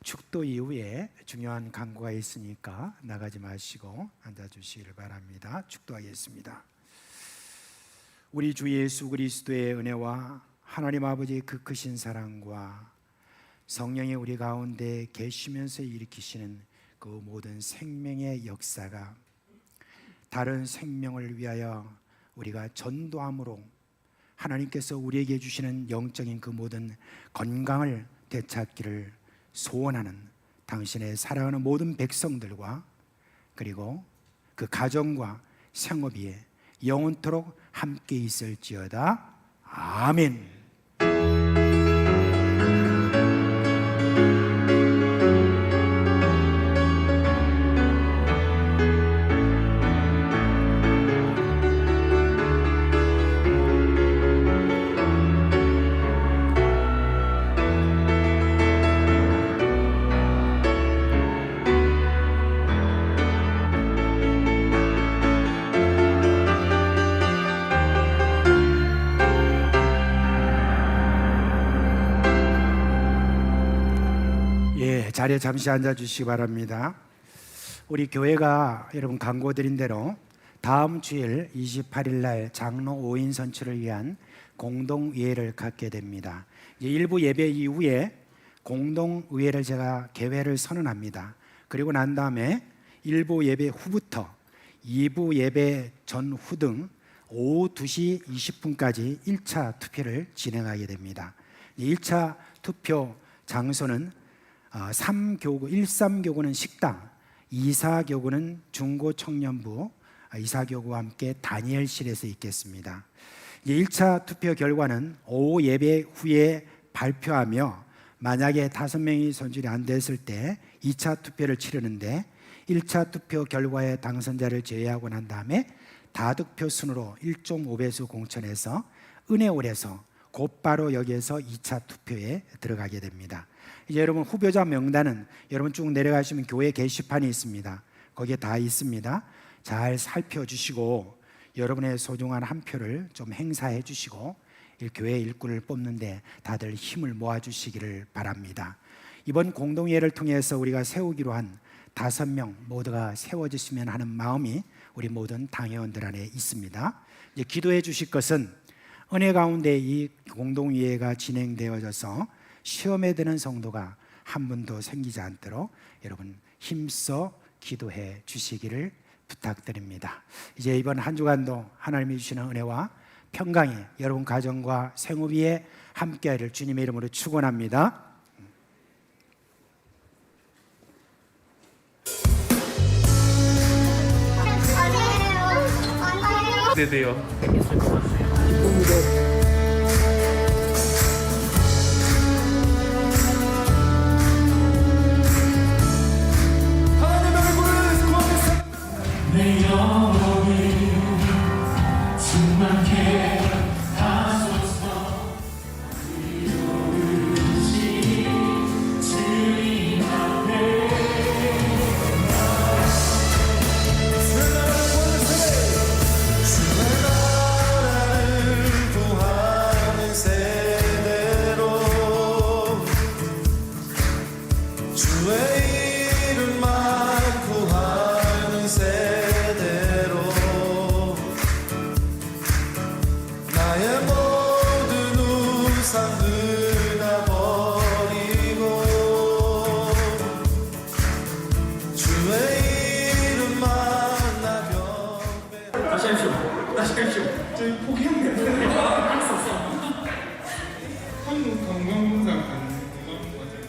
Speaker 6: 축도 이후에 중요한 광고가 있으니까 나가지 마시고 앉아주시기를 바랍니다. 축도하겠습니다. 우리 주 예수 그리스도의 은혜와 하나님 아버지의 그 크신 사랑과 성령이 우리 가운데 계시면서 일으키시는 그 모든 생명의 역사가 다른 생명을 위하여 우리가 전도함으로 하나님께서 우리에게 주시는 영적인 그 모든 건강을 되찾기를 소원하는 당신의 사랑하는 모든 백성들과 그리고 그 가정과 생업이 영원토록 함께 있을지어다. 아멘. 자리에 잠시 앉아주시기 바랍니다. 우리 교회가 여러분 광고드린 대로 다음 주일 28일 날 장로 5인 선출을 위한 공동의회를 갖게 됩니다. 일부 예배 이후에 공동의회를 제가 개회를 선언합니다. 그리고 난 다음에 일부 예배 후부터 2부 예배 전후 등 오후 2시 20분까지 1차 투표를 진행하게 됩니다. 1차 투표 장소는 3교구, 13교구는 식당, 24교구는 중고청년부, 24교구와 함께 다니엘실에서 있겠습니다. 1차 투표 결과는 오후 예배 후에 발표하며 만약에 5명이 선출이 안 됐을 때 2차 투표를 치르는데 1차 투표 결과의 당선자를 제외하고 난 다음에 다득표 순으로 1.5배수 공천해서 은혜홀에서 곧바로 여기에서 2차 투표에 들어가게 됩니다. 이제 여러분 후보자 명단은 여러분 쭉 내려가시면 교회 게시판이 있습니다. 거기에 다 있습니다. 잘 살펴주시고 여러분의 소중한 한 표를 좀 행사해 주시고 교회 일꾼을 뽑는데 다들 힘을 모아주시기를 바랍니다. 이번 공동회를 통해서 우리가 세우기로 한 5명 모두가 세워주시면 하는 마음이 우리 모든 당회원들 안에 있습니다. 이제 기도해 주실 것은 은혜 가운데 이 공동회가 진행되어져서 시험에 드는 성도가 한 분도 생기지 않도록 여러분 힘써 기도해 주시기를 부탁드립니다. 이제 이번 한 주간도 하나님이 주시는 은혜와 평강이 여러분 가정과 생업 위에 함께하리를 주님의 이름으로 축원합니다.
Speaker 8: 기대돼요.
Speaker 4: 내 영혼이 충만케 하소서. 이루시 주님 앞에
Speaker 9: 주의 나라를 구하는 세대로 주의 이름만 구하는 세대로 나의 모든 우상들 다 버리고 주의 이름만 나 경배.
Speaker 8: 다시 하십시오. 저희 포기하면 할수 없어. 한국 관광공사 가는 관광 과정.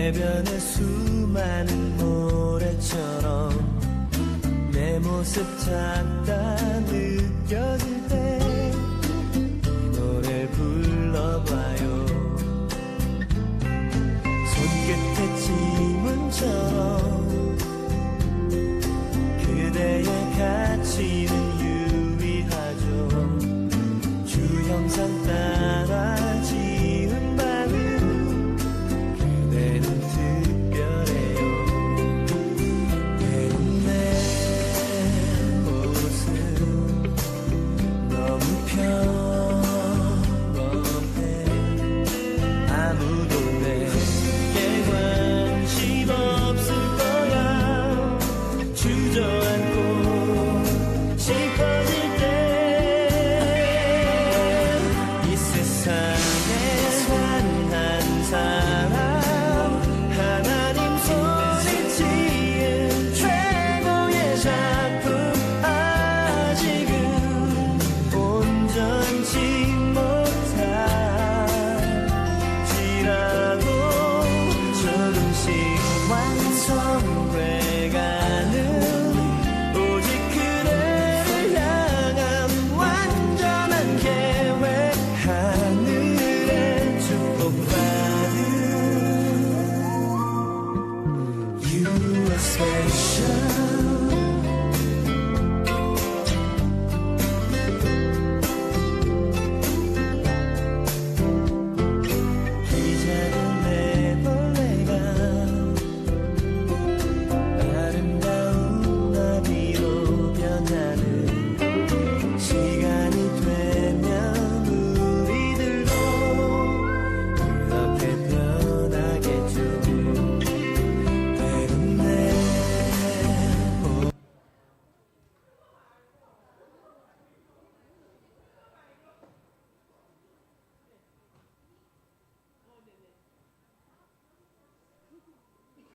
Speaker 9: 해변의 수많은 모래처럼 내 모습 작다 느껴질 때 이 노래를 불러봐요.